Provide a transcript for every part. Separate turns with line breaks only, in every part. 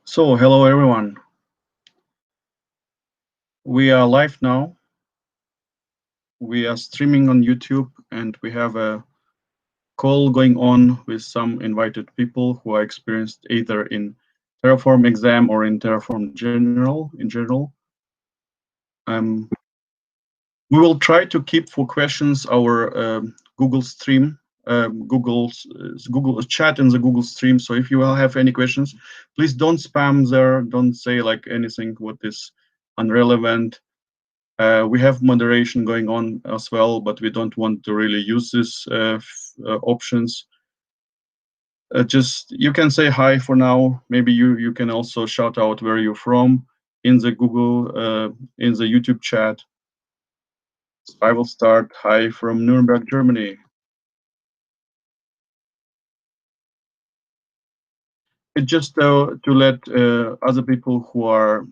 So, hello everyone. We are live now. We are streaming on YouTube and we have a call going on with some invited people who are experienced either in Terraform exam or in Terraform in general. We will try to keep for questions our Google stream, Google chat in the Google stream. So if you will have any questions, please don't spam there. Don't say like anything what is irrelevant. We have moderation going on as well, but we don't want to really use these options. Just you can say hi for now. Maybe you can also shout out where you're from in the Google in the YouTube chat. So I will start. Hi from Nuremberg, Germany. It's just to let other people who are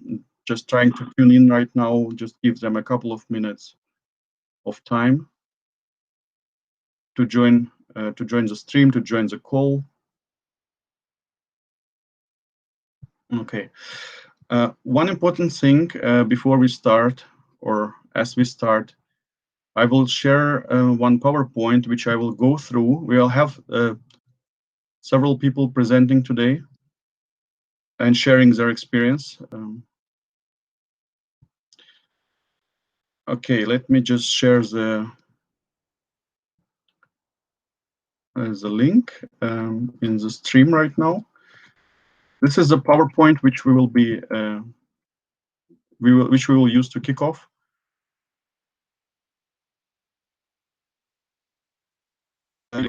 just trying to tune in right now, just give them a couple of minutes of time to join the stream, to join the call. Okay. One important thing before we start, or as we start, I will share one PowerPoint which I will go through. We'll have several people presenting today and sharing their experience. Okay, let me just share the link in the stream right now. This is the PowerPoint which we will be which we will use to kick off.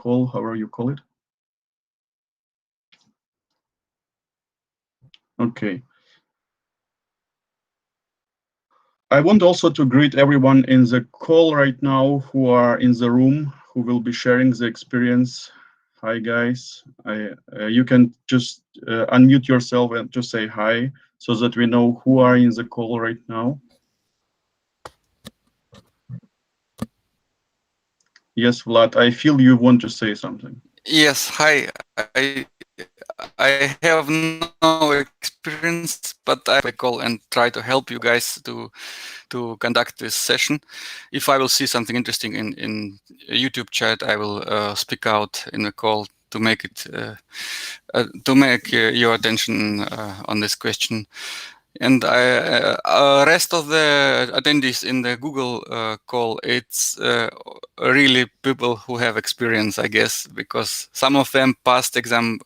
Call, however you call it. Okay. I want also to greet everyone in the call right now who are in the room, who will be sharing the experience. Hi guys, you can just unmute yourself and just say hi so that we know who are in the call right now. Yes, Vlad, I feel you want to say something.
Yes, hi. I have no experience, but I will call and try to help you guys to conduct this session. If I will see something interesting in YouTube chat, I will speak out in the call to make it your attention on this question. And rest of the attendees in the Google call, it's really people who have experience, I guess, because some of them passed exam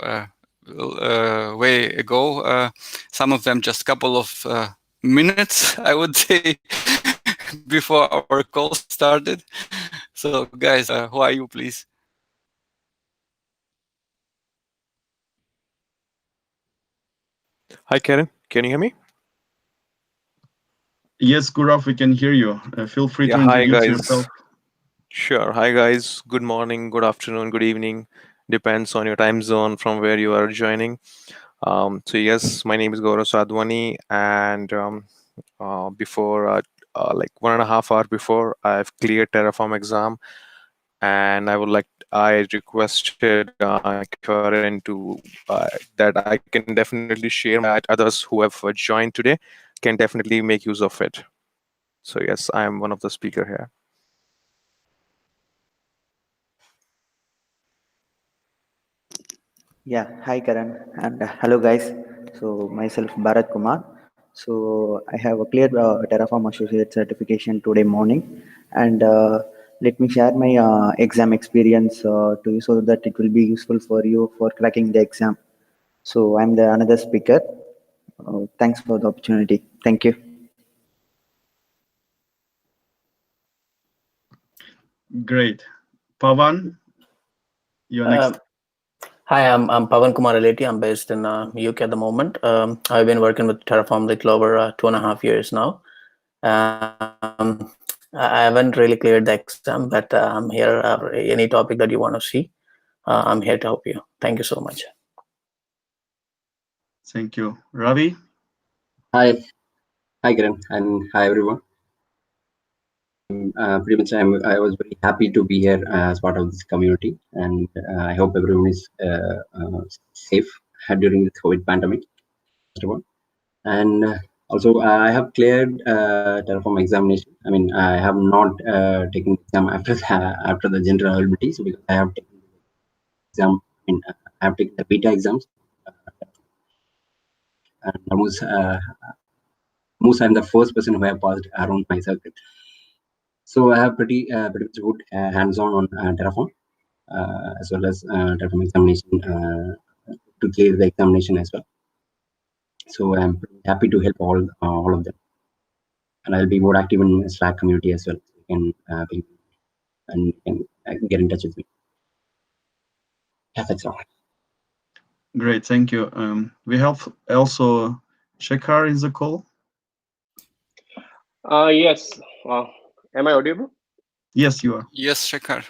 way ago. Some of them just a couple of minutes, I would say, before our call started. So, guys, who are you, please?
Hi, Karen. Can you hear me?
Yes, Gurav, we can hear you. Feel free to introduce yourself.
Sure. Hi, guys. Good morning, good afternoon, good evening. Depends on your time zone from where you are joining. So yes, my name is Gaurav Sadhwani, and before like 1.5 hours before, I've cleared Terraform exam, and I requested Karen to that I can definitely share others who have joined today can definitely make use of it. So yes, I am one of the speaker here.
Yeah, hi Karan and hello guys. So myself Bharat Kumar. So I have a clear Terraform Associate certification today morning, and let me share my exam experience to you so that it will be useful for you for cracking the exam. So I'm the another speaker. Thanks for the opportunity. Thank you.
Great. Pavan, you're next.
Hi, I'm Pavan Kumar Aleti. I'm based in UK at the moment. I've been working with Terraform little over 2.5 years now. I haven't really cleared the exam, but I'm here. Any topic that you want to see, I'm here to help you. Thank you so much.
Thank you. Ravi?
Hi, Kiran, and hi everyone. Pretty much, I was very happy to be here as part of this community, and I hope everyone is safe during the COVID pandemic. one. And also, I have cleared Terraform examination. I mean, I have not taken exam after the general availability, so because I have taken exam. I mean, I have taken the beta exams. And almost I'm the first person who have passed around my circuit. So I have pretty much good hands-on on Terraform, as well as Terraform examination to clear the examination as well. So I'm pretty happy to help all of them, and I'll be more active in Slack community as well. You can get in touch with me. Yeah, that's all.
Great, thank you. We have also Shekhar in the call.
Yes. Am I audible?
Yes, you are.
Yes, Shekhar.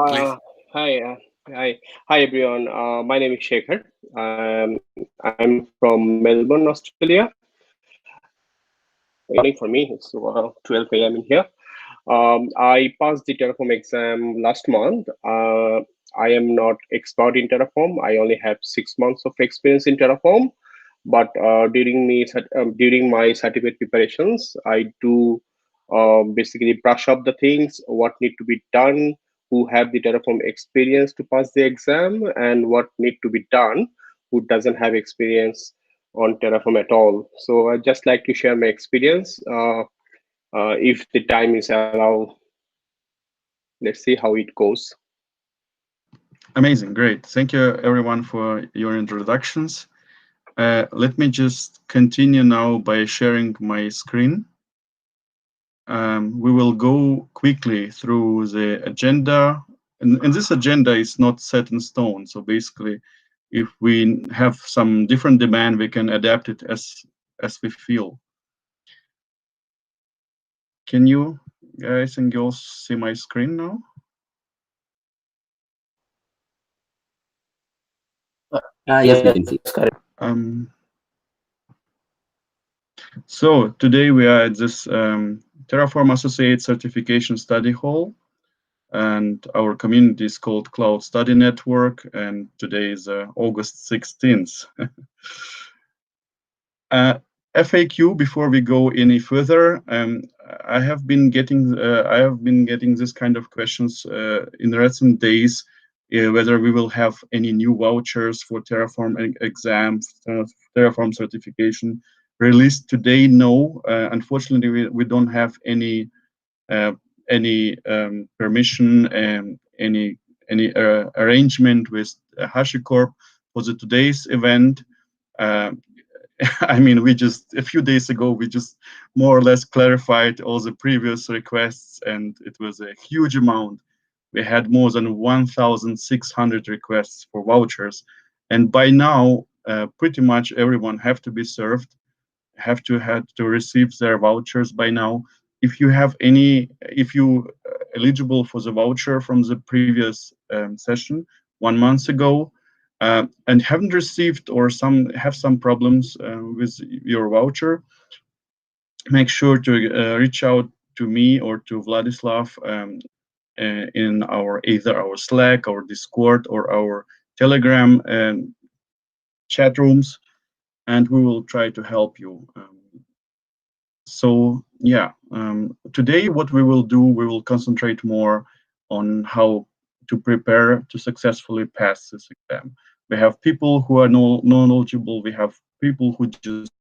Please.
Hi, everyone. My name is Shekhar. I'm from Melbourne, Australia. Morning for me. It's 12 a.m. in here. I passed the Terraform exam last month. I am not expert in Terraform. I only have 6 months of experience in Terraform. But during my certificate preparations, I do basically brush up the things, what need to be done, who have the Terraform experience to pass the exam, and what need to be done, who doesn't have experience on Terraform at all. So I'd just like to share my experience. If the time is allowed, let's see how it goes.
Amazing, great. Thank you everyone for your introductions. Let me just continue now by sharing my screen. We will go quickly through the agenda, and this agenda is not set in stone. So basically, if we have some different demand, we can adapt it as we feel. Can you guys and girls see my screen now?
Yes, we can see.
So today we are at this Terraform Associate certification study hall, and our community is called Cloud Study Network, and today is August 16th. FAQ before we go any further. I have been getting this kind of questions in the recent days, whether we will have any new vouchers for Terraform exams, Terraform certification released today. No, unfortunately, we don't have any permission, any arrangement with HashiCorp for the today's event. I mean, a few days ago, we just more or less clarified all the previous requests, and it was a huge amount. We had more than 1,600 requests for vouchers, and by now, pretty much everyone have to be served, have to receive their vouchers by now. If you eligible for the voucher from the previous session 1 month ago, and haven't received or have some problems with your voucher, make sure to reach out to me or to Vladislav in either our Slack, our Discord, or our Telegram chat rooms, and we will try to help you. So yeah, today what we will do, we will concentrate more on how to prepare to successfully pass this exam. We have people who are knowledgeable. We have people who just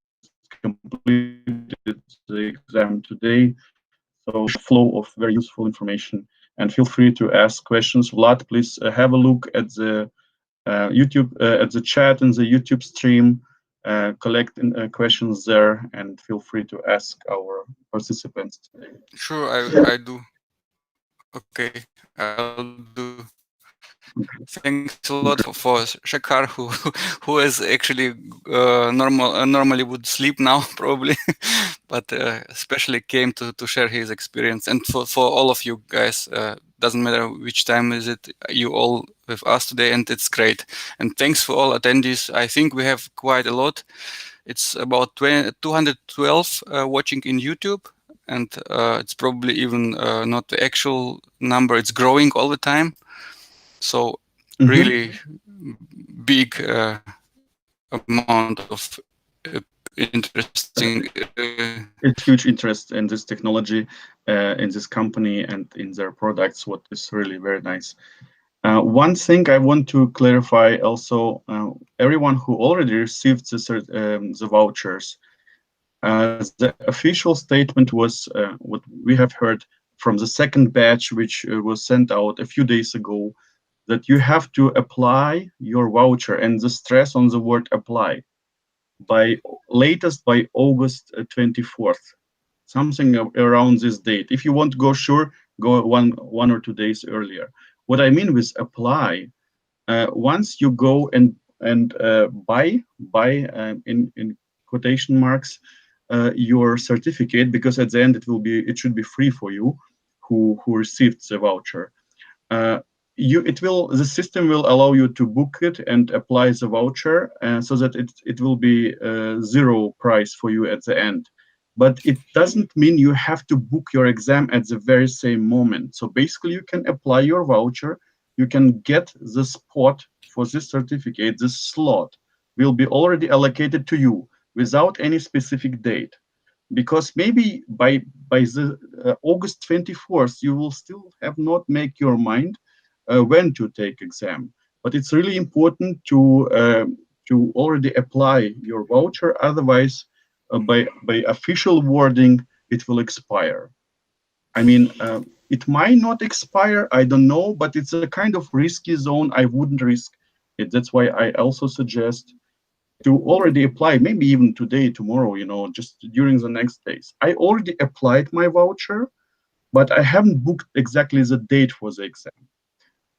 completed the exam today. So flow of very useful information, and feel free to ask questions. Vlad, please have a look at the YouTube, at the chat in the YouTube stream. Collect questions there, and feel free to ask our participants today.
Sure, I do. Okay, I'll do. Thanks a lot for Shekhar, who is actually normally would sleep now probably, but especially came to share his experience. And for all of you guys, doesn't matter which time is it, you all with us today, and it's great. And thanks for all attendees. I think we have quite a lot. It's about 212 watching in YouTube, and it's probably even not the actual number. It's growing all the time. So really big amount of interesting.
It's huge interest in this technology, in this company, and in their products. What is really very nice. One thing I want to clarify also: everyone who already received the vouchers, the official statement was what we have heard from the second batch, which was sent out a few days ago, that you have to apply your voucher, and the stress on the word apply, by latest by August 24th, something around this date. If you want to go sure, go one or 2 days earlier. What I mean with apply, once you go and buy in quotation marks your certificate, because at the end it should be free for you who received the voucher. The system will allow you to book it and apply the voucher, so that it will be zero price for you at the end. But it doesn't mean you have to book your exam at the very same moment. So basically, you can apply your voucher, you can get the spot for this certificate. This slot will be already allocated to you without any specific date, because maybe by the August 24th, you will still have not make your mind when to take exam. But it's really important to already apply your voucher. Otherwise, by official wording, it will expire. I mean, it might not expire, I don't know, but it's a kind of risky zone. I wouldn't risk it. That's why I also suggest to already apply, maybe even today, tomorrow, just during the next days. I already applied my voucher, but I haven't booked exactly the date for the exam.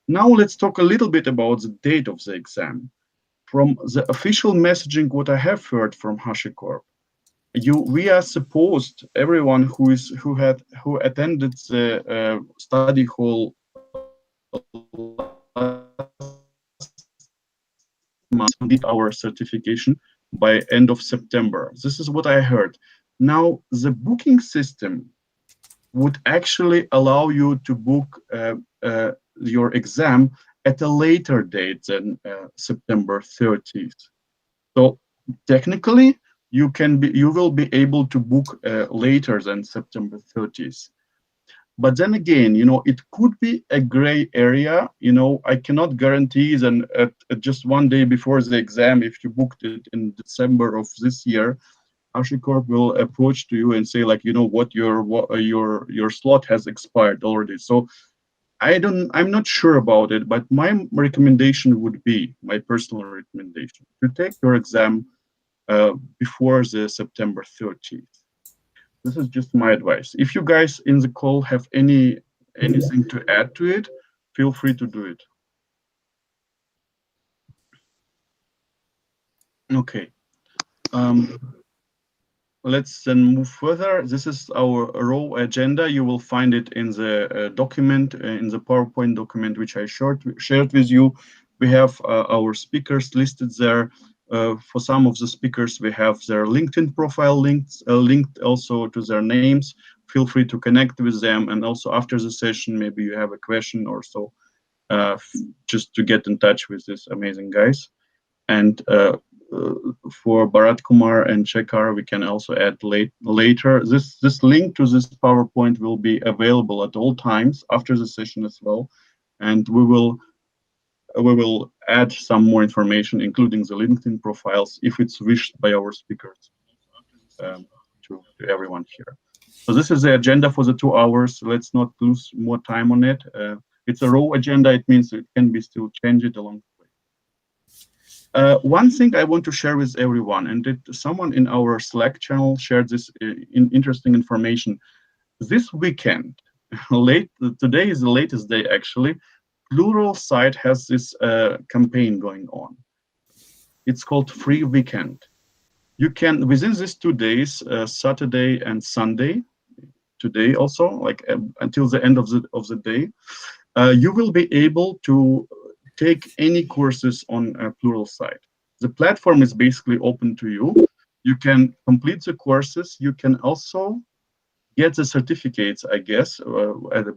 Now let's talk a little bit about the date of the exam. From the official messaging, what I have heard from HashiCorp, we are supposed, everyone who attended the study hall did our certification by end of September. This is what I heard. Now the booking system would actually allow you to book your exam at a later date than September 30th. So technically, you will be able to book later than September 30th. But then again, it could be a gray area. I cannot guarantee that at just one day before the exam, if you booked it in December of this year, HashiCorp will approach to you and say, like, what your slot has expired already. So I'm not sure about it, but my recommendation would be, my personal recommendation, to take your exam before the September 30th. This is just my advice. If you guys in the call have anything to add to it, feel free to do it. Okay. Let's then move further. This is our raw agenda. You will find it in the document, in the PowerPoint document, which I shared with you. We have our speakers listed there. For some of the speakers, we have their LinkedIn profile linked also to their names. Feel free to connect with them. And also after the session, maybe you have a question or so, just to get in touch with these amazing guys. And for Bharat Kumar and Shekhar, we can also add later. This link to this PowerPoint will be available at all times after the session as well. And we will add some more information, including the LinkedIn profiles, if it's wished by our speakers, to everyone here. So this is the agenda for the 2 hours. Let's not lose more time on it. It's a raw agenda. It means it can be still changed along the way. One thing I want to share with everyone, and someone in our Slack channel shared this interesting information. This weekend, today is the latest day actually, Pluralsight has this campaign going on. It's called Free Weekend. You can, within these 2 days, Saturday and Sunday, today also, like until the end of the day, you will be able to take any courses on Pluralsight. The platform is basically open to you. You can complete the courses. You can also get the certificates, I guess,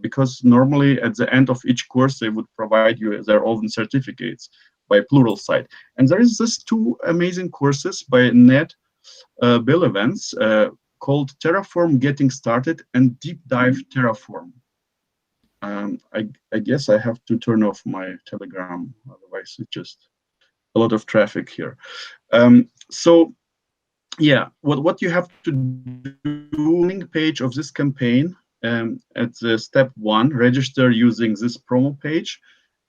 because normally at the end of each course, they would provide you their own certificates by Pluralsight. And there is this 2 amazing courses by Ned bill events called Terraform Getting Started and Deep Dive Terraform. I guess I have to turn off my Telegram, otherwise it's just a lot of traffic here. So yeah, what you have to do, page of this campaign, at step 1, register using this promo page,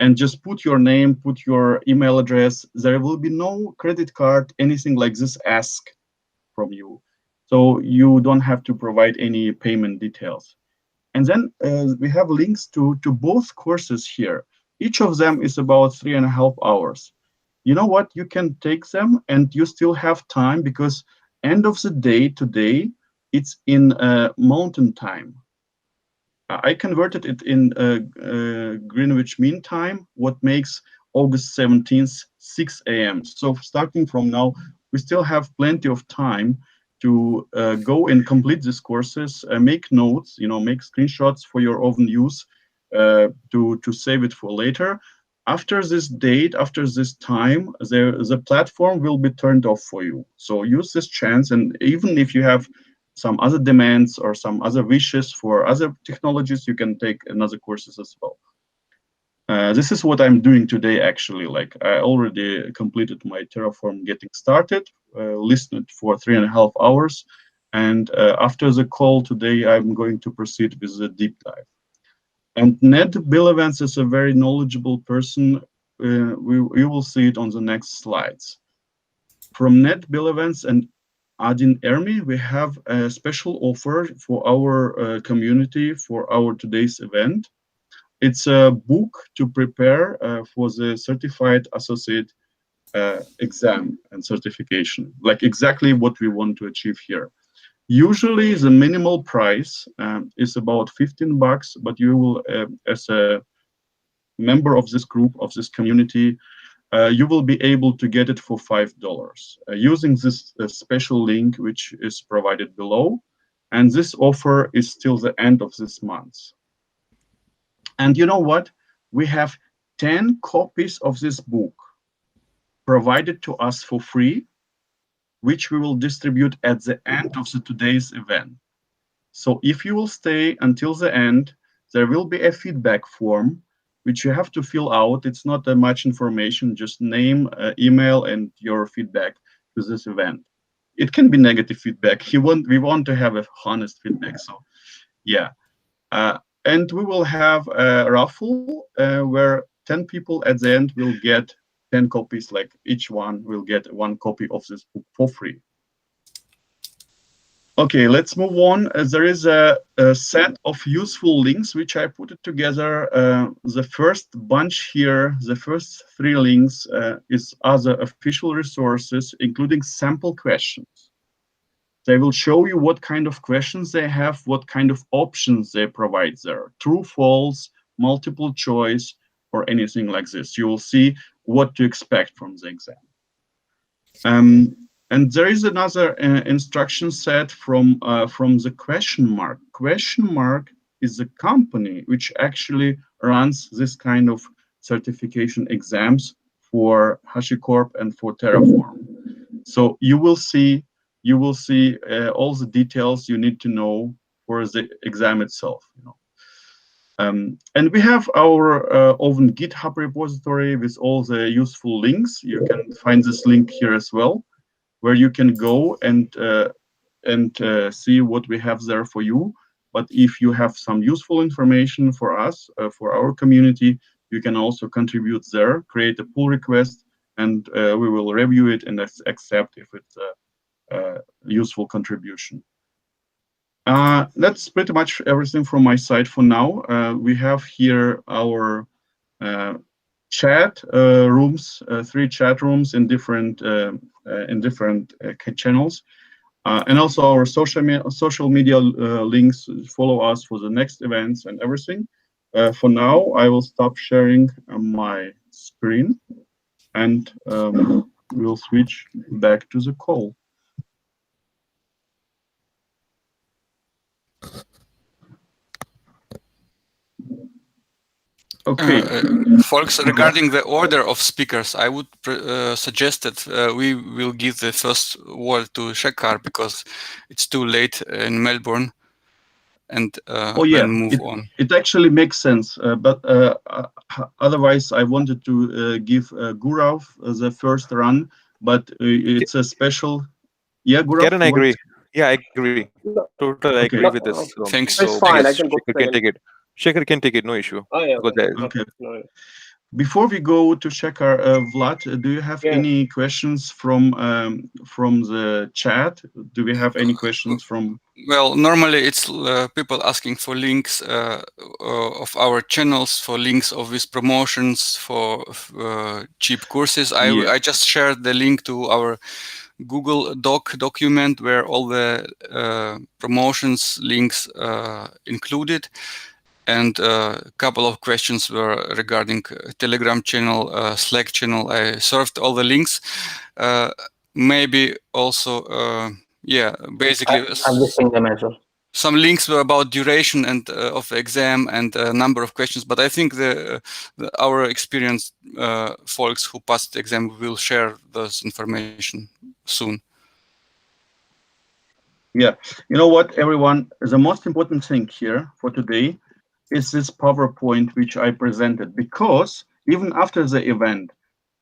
and just put your name, put your email address. There will be no credit card, anything like this ask from you. So you don't have to provide any payment details. And then we have links to both courses here. Each of them is about 3.5 hours. You know what? You can take them and you still have time, because end of the day today, it's in mountain time. I converted it in Greenwich Mean Time, what makes August 17th, 6 a.m. So starting from now, we still have plenty of time to go and complete these courses, make notes, make screenshots for your own use, to save it for later. After this date, after this time, the platform will be turned off for you. So use this chance, and even if you have some other demands or some other wishes for other technologies, you can take another courses as well. This is what I'm doing today, actually. Like, I already completed my Terraform Getting Started, listened for 3.5 hours, and after the call today, I'm going to proceed with the deep dive. And Ned Billevans is a very knowledgeable person. You will see it on the next slides. From Ned Billevans and Adin Ermi, we have a special offer for our community for our today's event. It's a book to prepare for the Certified Associate exam and certification, like exactly what we want to achieve here. Usually the minimal price is about $15, but you will, as a member of this group, of this community, you will be able to get it for $5 using this special link, which is provided below. And this offer is till the end of this month. And you know what? We have 10 copies of this book provided to us for free, which we will distribute at the end of today's event. So if you will stay until the end, there will be a feedback form which you have to fill out. It's not that much information, just name, email, and your feedback to this event. It can be negative feedback. We want to have a honest feedback. So yeah. And we will have a raffle where 10 people at the end will get 10 copies, like each one will get 1 copy of this book for free. Okay, let's move on. There is a set of useful links which I put it together. The first bunch here, the first 3 links is other official resources, including sample questions. They will show you what kind of questions they have, what kind of options they provide there. True, false, multiple choice, or anything like this. You will see what to expect from the exam. And there is another instruction set from the Question Mark. Question Mark is a company which actually runs this kind of certification exams for HashiCorp and for Terraform. So you will see all the details you need to know for the exam itself. And we have our own GitHub repository with all the useful links. You can find this link here as well, where you can go and see what we have there for you. But if you have some useful information for us, for our community, you can also contribute there, create a pull request, and we will review it and accept if it's a useful contribution. That's pretty much everything from my side for now. We have here our chat rooms, 3 chat rooms in different channels, and also our social media links. Follow us for the next events and everything. For now, I will stop sharing my screen, and we'll switch back to the call. Okay.
Folks, regarding the order of speakers, I would suggest that we will give the first word to Shekhar because it's too late in Melbourne, and then move on.
It actually makes sense, but otherwise I wanted to give Gurav the first run, but it's a special. Yeah, Gurav.
Karen, I agree. Yeah, I agree. Totally agree with this.
Thanks.
So
It's fine.
yes,
I can go
Shekhar can
second.
take it. Shekhar can take it. No issue.
Oh yeah.
Okay.
No.
Before we go to Shekhar, Vlad, do you have any questions from the chat? Do we have any questions from?
Well, normally it's people asking for links of our channels, for links of these promotions, for cheap courses. I just shared the link to our Google document where all the promotions links included. And a couple of questions were regarding Telegram channel, Slack channel. I served all the links. Maybe also, basically
I'm listing them as well.
some links were about duration and of the exam and number of questions. But I think our experienced folks who passed the exam will share this information soon.
Yeah, you know what, everyone? The most important thing here for today is this PowerPoint which I presented, because even after the event,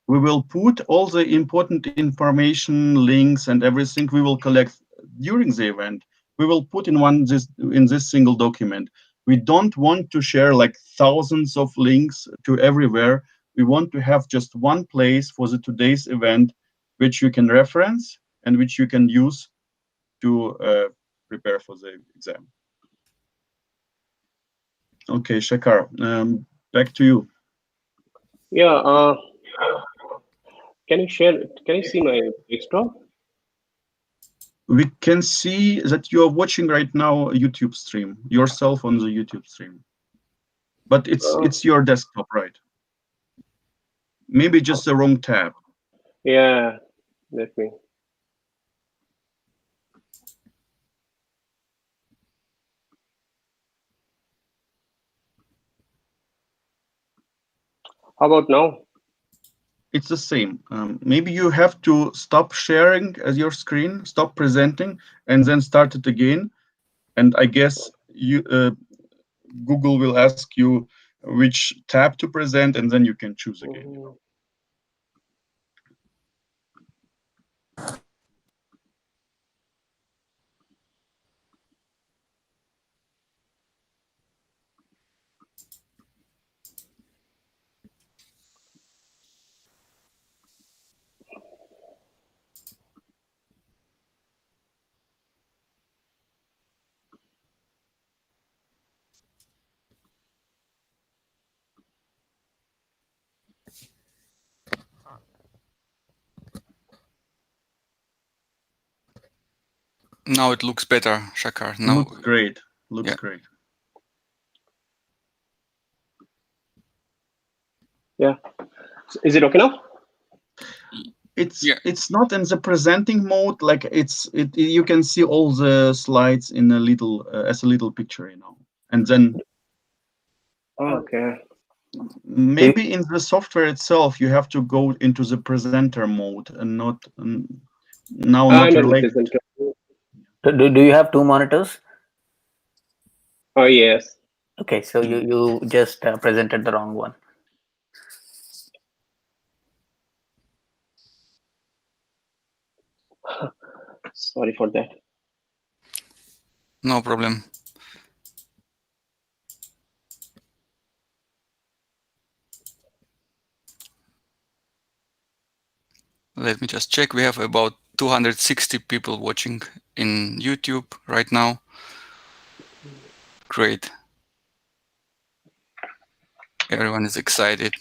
we will put all the important information, links, and everything we will collect during the event. We will put in this single document. We don't want to share like thousands of links to everywhere. We want to have just one place for the today's event, which you can reference and which you can use to prepare for the exam. Okay, Shekhar, back to you.
Yeah. Can you see my desktop?
We can see that you are watching right now a YouTube stream, yourself on the YouTube stream. But it's your desktop, right? Maybe just the wrong tab.
Yeah, let me. How about now?
It's the same. Maybe you have to stop sharing as your screen, stop presenting, and then start it again. And I guess Google will ask you which tab to present, and then you can choose again. You know?
Now it looks better, Shekhar. Now
looks great. Looks great.
Yeah. Is it okay now?
It's not in the presenting mode. Like you can see all the slides in a little as a little picture, you know. And then
okay.
Maybe in the software itself you have to go into the presenter mode and not not related.
Do you have two monitors?
Oh yes.
Okay, so you just presented the wrong one.
Sorry for that.
No problem. Let me just check. We have about 260 people watching in YouTube right now. Great. Everyone is excited.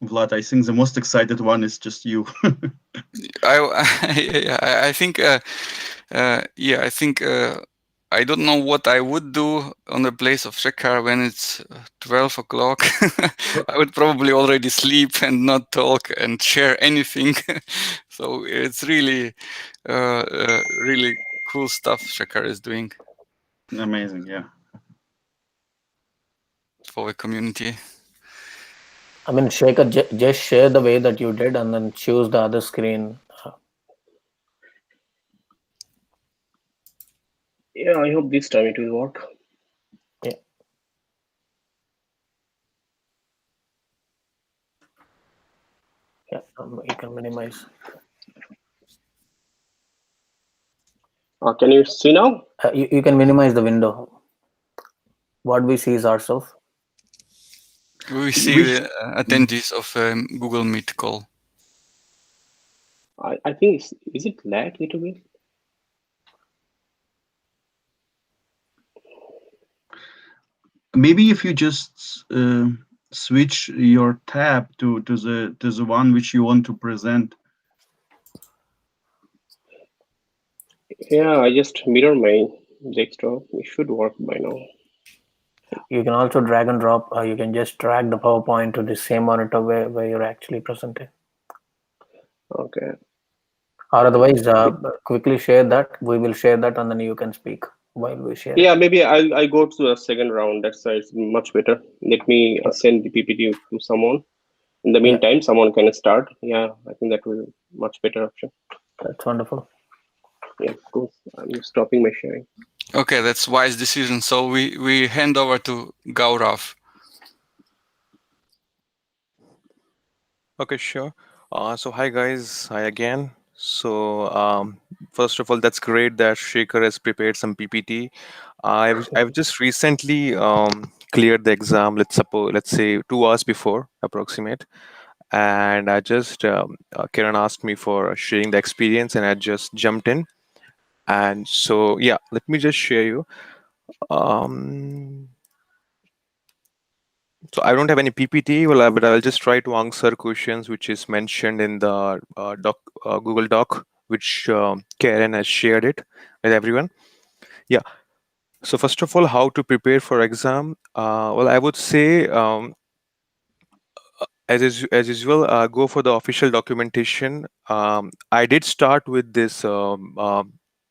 Vlad, I think the most excited one is just you.
I think I don't know what I would do on the place of Shekhar when it's 12 o'clock. I would probably already sleep and not talk and share anything. So it's really, really cool stuff Shekhar is doing.
Amazing, yeah.
For the community.
I mean, Shekhar, just share the way that you did and then choose the other screen.
Yeah, I hope this time it will work.
Yeah. Yeah, you can minimize.
Can you see now?
You can minimize the window. What we see is ourselves.
We see the attendees of Google Meet call.
I think is it lag a little bit?
Maybe if you just switch your tab to the one which you want to present.
Yeah, I just mirror my desktop. It should work by now.
You can also drag and drop. You can just drag the PowerPoint to the same monitor where you're actually presenting.
Okay.
Or otherwise, quickly share that. We will share that, and then you can speak while we share.
Yeah, maybe I'll go to the second round. That's it's much better. Let me send the PPT to someone. In the meantime, someone can start. Yeah, I think that will be much better option.
That's wonderful.
Yeah, cool. I'm stopping my sharing.
Okay, that's wise decision. So we hand over to Gaurav.
Okay, sure. So hi guys, hi again. So first of all, that's great that Shekhar has prepared some PPT. I've just recently cleared the exam. Let's say 2 hours before approximate, and I just Kiran asked me for sharing the experience, and I just jumped in. And so yeah, let me just share you. So I don't have any PPT, but I'll just try to answer questions which is mentioned in the Google Doc, which Karen has shared it with everyone. Yeah. So first of all, how to prepare for exam? Well, I would say as usual, go for the official documentation. I did start with this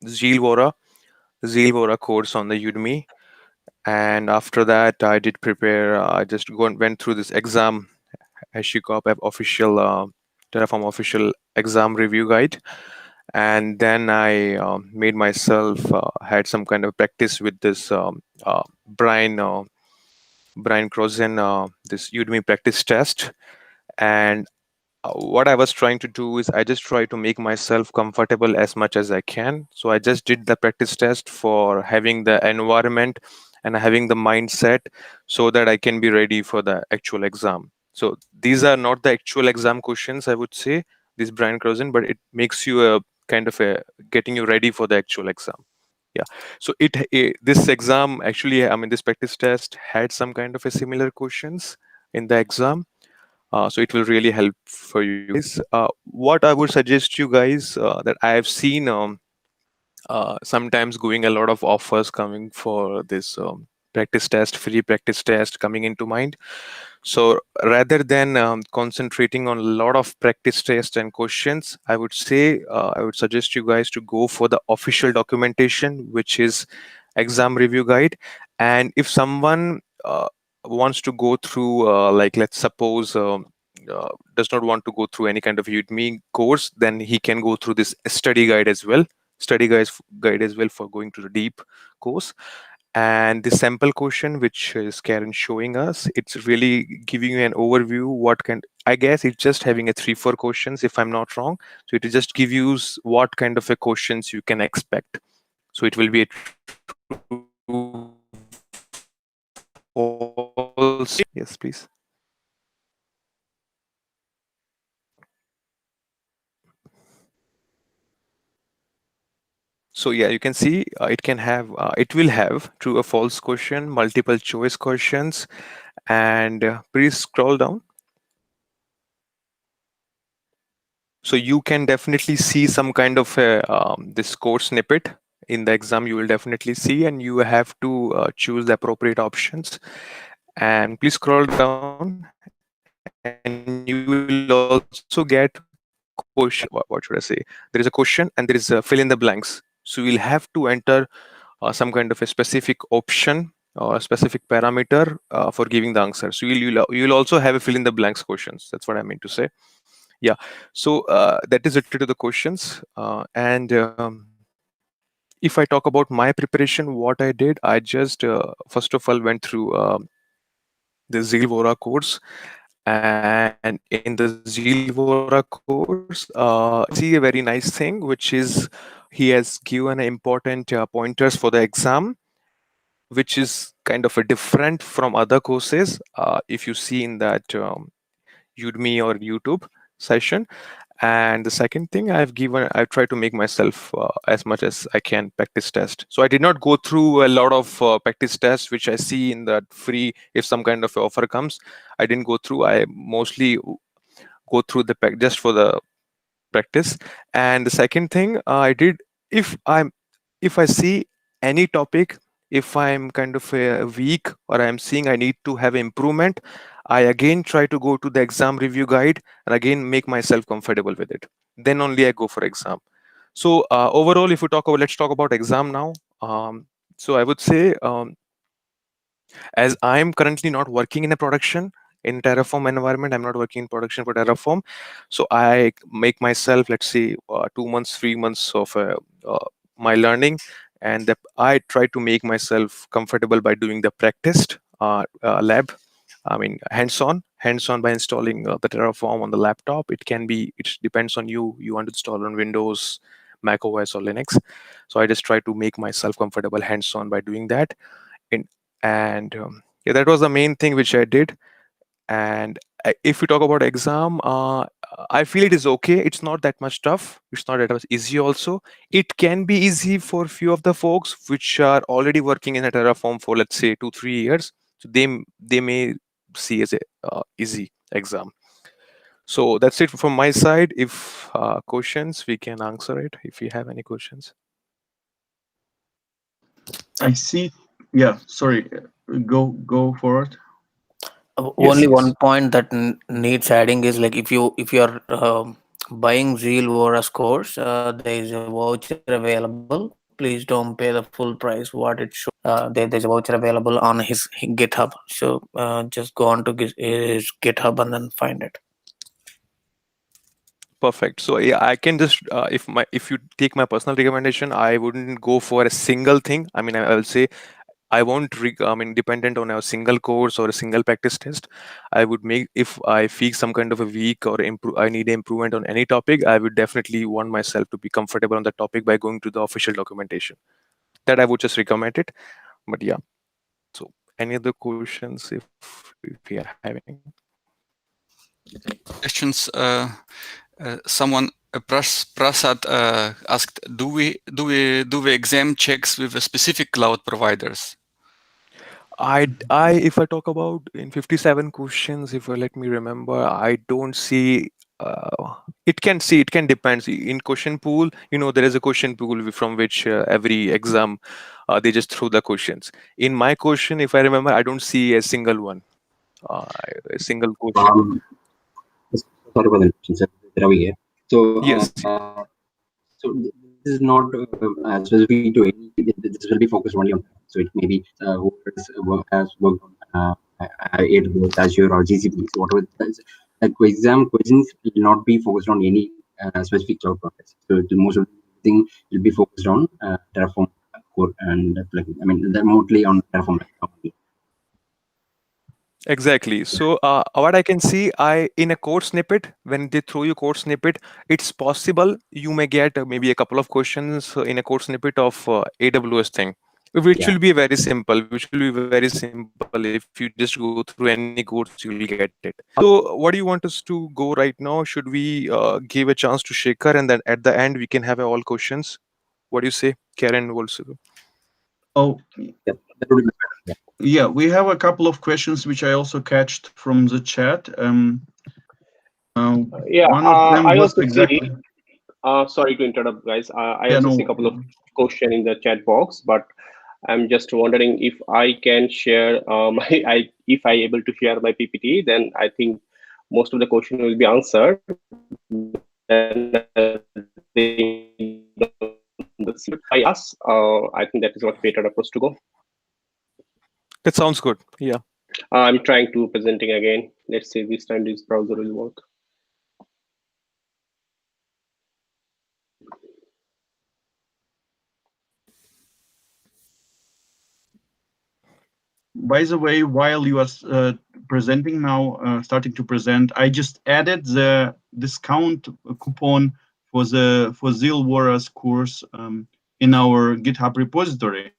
Zealvora course on the Udemy, and after that, I did prepare. I just went through this exam HashiCorp official Terraform official exam review guide, and then I made myself had some kind of practice with this Brian Crozen this Udemy practice test. And what I was trying to do is I just try to make myself comfortable as much as I can. So I just did the practice test for having the environment and having the mindset so that I can be ready for the actual exam. So these are not the actual exam questions, I would say, this Brian Crozen, but it makes you a kind of a getting you ready for the actual exam. Yeah. So this exam actually, I mean, this practice test had some kind of a similar questions in the exam. So it will really help for you guys. What I would suggest you guys that I have seen sometimes going a lot of offers coming for this free practice test coming into mind. So rather than concentrating on a lot of practice tests and questions, I would say I would suggest you guys to go for the official documentation, which is exam review guide. And if someone wants to go through, like let's suppose does not want to go through any kind of Udemy course, then he can go through this study guide as well. Guide as well for going to the deep course. And the sample question, which is Karen showing us, it's really giving you an overview. I guess it's just having a 3-4 questions, if I'm not wrong. So it will just give you what kind of a questions you can expect. So it will be a yes, please. So yeah, you can see it will have true or false question, multiple choice questions, and please scroll down. So you can definitely see some kind of this code snippet in the exam you will definitely see, and you have to choose the appropriate options. And please scroll down, and you will also get question. What should I say? There is a question and there is a fill in the blanks. So you'll have to enter some kind of a specific option or a specific parameter for giving the answer. So you'll also have a fill in the blanks questions. That's what I mean to say. Yeah. So that is related to the questions. And if I talk about my preparation, what I did, I just first of all went through the Zilvora course. And in the Zilvora course, I see a very nice thing, which is he has given important pointers for the exam, which is kind of a different from other courses. If you see in that Udemy or YouTube session. And the second thing I've tried to make myself as much as I can practice test. So I did not go through a lot of practice tests, which I see in that free, if some kind of offer comes, I didn't go through. I mostly go through the just for the practice. And the second thing I did, if I see any topic, if I'm kind of weak or I'm seeing I need to have improvement, I again try to go to the exam review guide and again make myself comfortable with it. Then only I go for exam. So overall, if we talk about, let's talk about exam now. So I would say, as I'm currently not working in a production in Terraform environment, I'm not working in production for Terraform. So I make myself, let's say, 2 months, 3 months of my learning, and I try to make myself comfortable by doing the practiced lab. I mean, hands-on by installing the Terraform on the laptop. It depends on you. You want to install on Windows, Mac OS, or Linux. So I just try to make myself comfortable hands-on by doing that. And yeah, that was the main thing which I did. And if we talk about exam, I feel it is okay. It's not that much tough. It's not that much easy also. It can be easy for few of the folks which are already working in a Terraform for, let's say, 2-3 years. So they may see as a easy exam. So that's it from my side. If questions, we can answer it if you have any questions.
I see. Yeah, sorry. Go for it.
Only one point that needs adding is like if you are buying Zilvora course, there is a voucher available. Please don't pay the full price what it should. There's a voucher available on his GitHub. So just go on to his GitHub and then find it.
Perfect. So yeah, I can just if you take my personal recommendation, I wouldn't go for a single thing. I mean, I will say I won't dependent on a single course or a single practice test. I would make, if I feel some kind of a weak or I need improvement on any topic, I would definitely want myself to be comfortable on the topic by going to the official documentation. That I would just recommend it. But yeah. So any other questions if we are having?
Questions. Someone, Prasad, asked, do we exam checks with a specific cloud providers?
If I talk about in 57 questions, if I let me remember, I don't see. It can depend. In question pool, there is a question pool from which every exam they just throw the questions. In my question, if I remember, I don't see a single one, a single question.
Sorry for the question, sir. Ravi here. So
yes.
So this is not specific to any. This will be focused only on. So it may be who has worked on AWS, Azure, or GCP. So whatever. Like exam questions will not be focused on any specific cloud providers. So the most of the thing will be focused on Terraform core and plugin. I mean, mostly on Terraform.
Exactly. So what I can see, in a code snippet, when they throw you code snippet, it's possible you may get maybe a couple of questions in a code snippet of AWS thing, which will be very simple. If you just go through any course, you'll get it. So what do you want us to go right now? Should we give a chance to Shekhar, and then at the end we can have all questions? What do you say, Karen? Also.
Oh, yeah, we have a couple of questions which I also catched from the chat.
Yeah,
one of them
I
was
also
exactly.
Sorry to interrupt, guys. I
Yeah,
also
no.
see a couple of questions in the chat box, but I'm just wondering if I can share if I able to share my PPT, then I think most of the question will be answered. Then by us, I think that is what better approach to go.
That sounds good. Yeah.
I'm trying to presenting again. Let's see this time this browser will work.
By the way, while you are presenting now, starting to present, I just added the discount coupon for the Zeal Warriors course in our GitHub repository.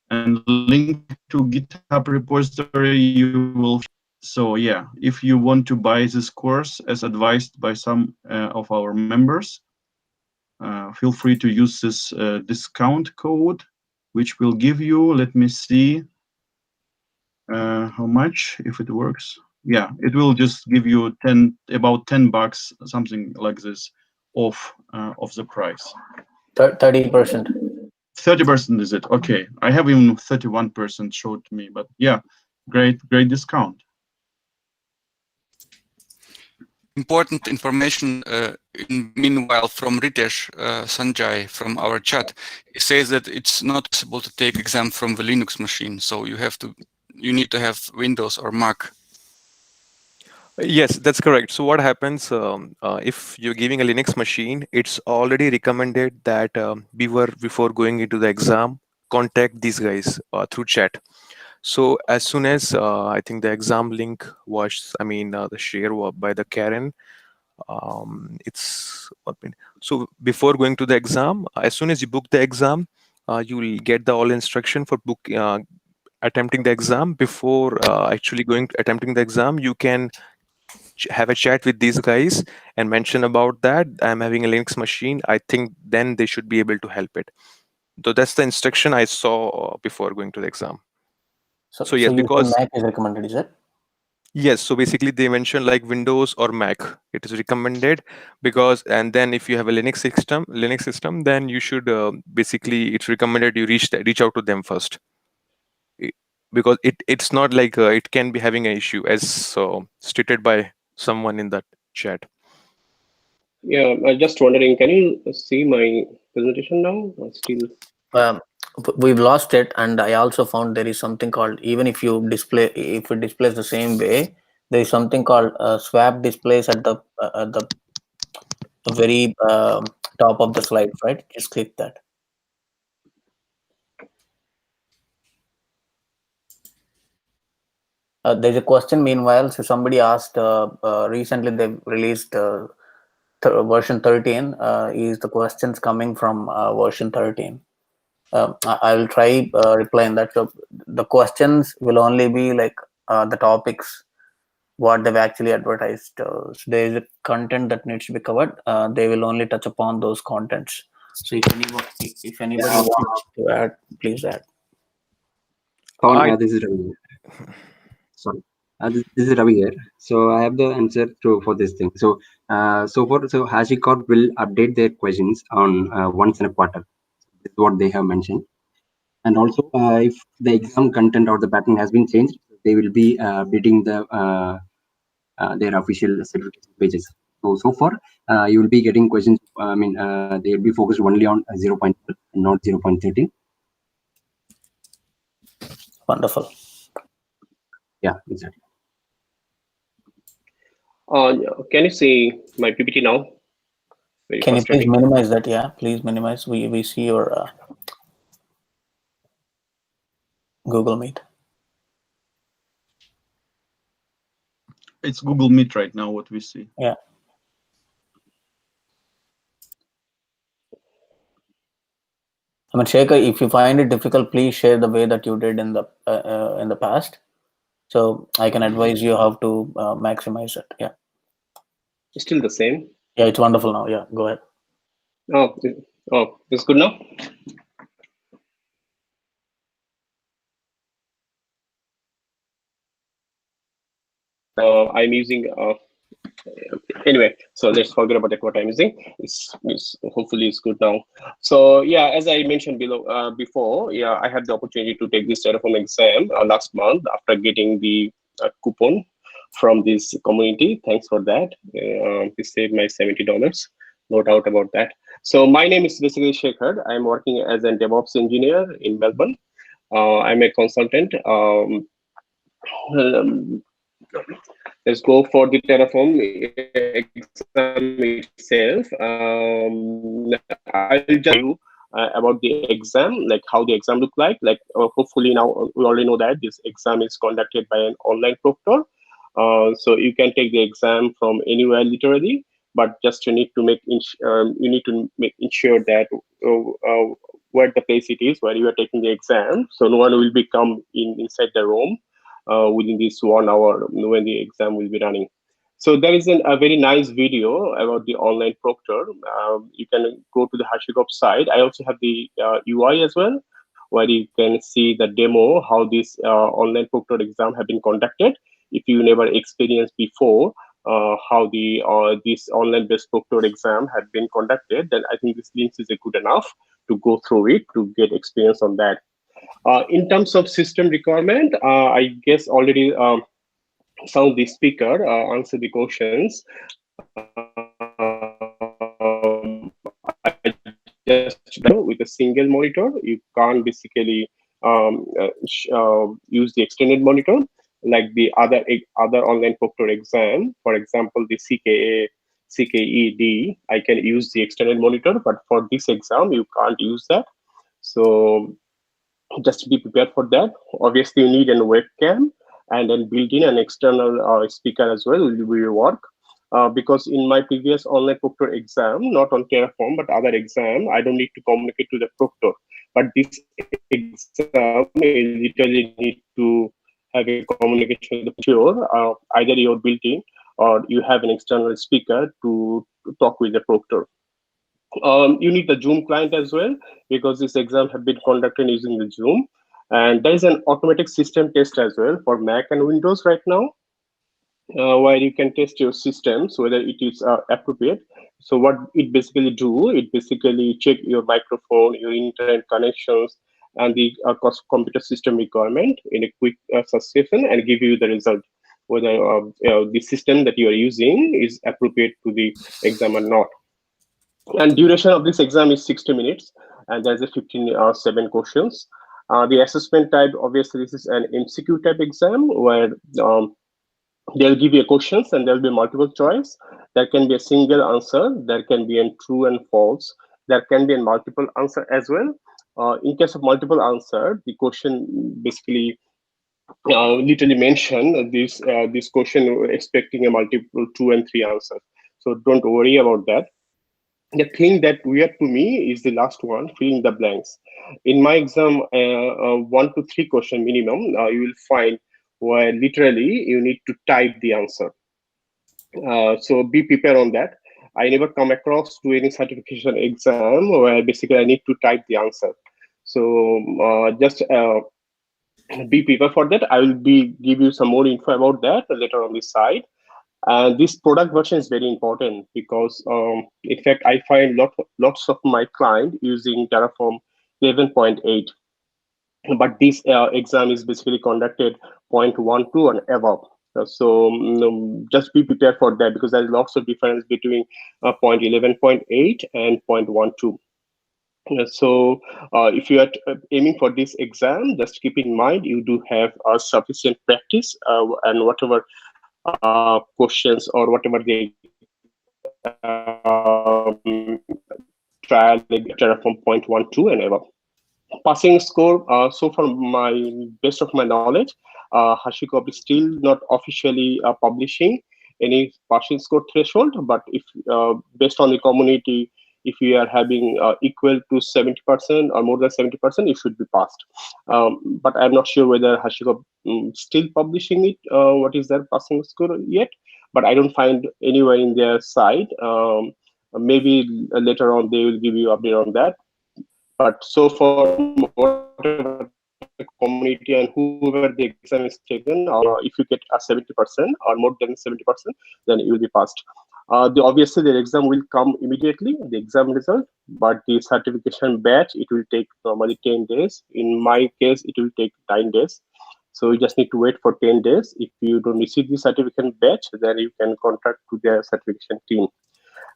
And link to GitHub repository you will. So yeah, if you want to buy this course as advised by some of our members, feel free to use this discount code, which will give you, let me see, how much, if it works. Yeah, it will just give you about $10, something like this, off the price.
30%.
30% is it? Okay, I have even 31% showed to me, but yeah, great discount.
Important information meanwhile from Ritesh Sanjay from our chat. He says that it's not possible to take exam from the Linux machine, so you need to have Windows or Mac.
Yes, that's correct. So what happens if you're giving a Linux machine, it's already recommended that before going into the exam, contact these guys through chat. So as soon as I think the exam link was, the share by the Karen, it's so before going to the exam, as soon as you book the exam, you will get the all instruction for attempting the exam. Before actually attempting the exam, you can have a chat with these guys and mention about that I'm having a Linux machine. I think then they should be able to help it. So that's the instruction I saw before going to the exam.
So
yes, because
Mac is recommended, is it?
yes, so basically they mentioned like Windows or Mac. It is recommended because, and then if you have a Linux system, then you should basically it's recommended you reach out to them first. Because it's not like it can be having an issue as stated by someone in that chat.
Yeah, I'm just wondering, can you see my presentation now? Still.
We've lost it, and I also found there is something called, even if it displays the same way, there is something called swap displays at the very top of the slide, right? Just click that. There's a question meanwhile. So somebody asked recently they've released version 13. Is the questions coming from version 13? I will try replying that. So the questions will only be like the topics what they've actually advertised. So there is a content that needs to be covered. They will only touch upon those contents. So if anybody wants to add, please add.
This is Ravi. Sorry, this is Ravi here. So I have the answer for this thing. So HashiCorp will update their questions on once in a quarter. This is what they have mentioned. And also, if the exam content or the pattern has been changed, they will be updating their official certification pages. So far, you will be getting questions. They will be focused only on 0.12 and not 0.13.
Wonderful.
Yeah, exactly.
Can you see my PPT now?
Can you please minimize that? Yeah, please minimize. We see your Google Meet.
It's Google Meet right now, what we see.
Yeah. Shekhar, if you find it difficult, please share the way that you did in the past, so I can advise you how to maximize it. Yeah.
Still the same.
Yeah, it's wonderful now. Yeah, go ahead.
Oh, it's good now. I'm using Anyway, so let's forget about that. What I'm using is hopefully it's good now. So yeah, as I mentioned before, yeah, I had the opportunity to take this Terraform exam last month after getting the coupon from this community. Thanks for that. This saved my $70. No doubt about that. So my name is basically Shekhar. I'm working as a DevOps engineer in Melbourne. I'm a consultant. Let's go for the Terraform exam itself. I'll tell you about the exam, like how the exam look like. Hopefully now we already know that this exam is conducted by an online proctor. So you can take the exam from anywhere literally, but just you need to make ensure that where the place it is where you are taking the exam, so no one will become inside the room within this 1 hour when the exam will be running. So there is a very nice video about the online proctor. You can go to the HashiCorp site. I also have the UI as well, where you can see the demo, how this online proctor exam have been conducted. If you never experienced before how the this online-based proctor exam had been conducted, then I think this link is good enough to go through it to get experience on that. In terms of system requirement, I guess already some of the speaker answer the questions. I just with a single monitor, you can't basically use the extended monitor like the other online proctor exam. For example, the CKED, I can use the extended monitor, but for this exam, you can't use that. So just be prepared for that. Obviously, you need a webcam and then build in an external speaker as well will work. Because in my previous online proctor exam, not on Terraform, but other exam, I don't need to communicate to the proctor. But this exam, you literally need to have a communication with the proctor, either you're built in or you have an external speaker to talk with the proctor. You need the Zoom client as well, because this exam have been conducted using the Zoom. And there is an automatic system test as well for Mac and Windows right now, where you can test your systems, whether it is appropriate. So what it basically do, it basically check your microphone, your internet connections, and the computer system requirement in a quick succession and give you the result, whether the system that you are using is appropriate to the exam or not. And duration of this exam is 60 minutes, and there's a 7 questions. The assessment type, obviously, this is an MCQ type exam where they'll give you questions and there'll be multiple choice. There can be a single answer. There can be a true and false. There can be a multiple answer as well. In case of multiple answer, the question basically literally mention this question expecting a multiple 2 and 3 answers. So don't worry about that. The thing that weird to me is the last one, filling the blanks. In my exam, 1 to 3 question minimum, you will find where literally you need to type the answer. So be prepared on that. I never come across to any certification exam where basically I need to type the answer. So just be prepared for that. I will give you some more info about that later on this side. This product version is very important because, in fact, I find lots of my clients using Terraform 11.8, but this exam is basically conducted 0.12 and above. So just be prepared for that, because there's lots of difference between 0.11.8 and 0.12. So if you are aiming for this exam, just keep in mind you do have sufficient practice and whatever questions or whatever the trial Terraform 0.12 and above. Passing score, so far my best of my knowledge, HashiCorp is still not officially publishing any passing score threshold, but if based on the community, if you are having equal to 70% or more than 70%, it should be passed. But I'm not sure whether HashiCorp still publishing it, what is their passing score yet, but I don't find anywhere in their site. Maybe later on they will give you update on that. But so far, whatever the community and whoever the exam is taken, if you get a 70% or more than 70%, then you will be passed. Obviously the exam will come immediately, the exam result, but the certification batch, it will take normally 10 days. In my case, it will take 9 days. So you just need to wait for 10 days. If you don't receive the certification batch, then you can contact to their certification team.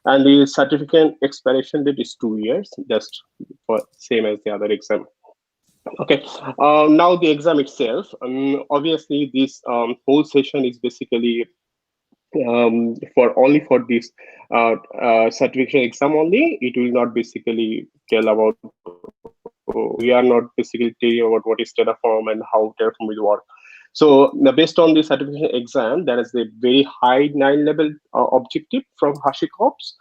And the certificate expiration date is 2 years, just for same as the other exam. Okay, now the exam itself. Obviously, this whole session is basically for this certification exam only. It will not basically tell about. We are not basically telling about what is Terraform and how Terraform will work. So based on the certification exam, there is a very high 9-level objective from HashiCorps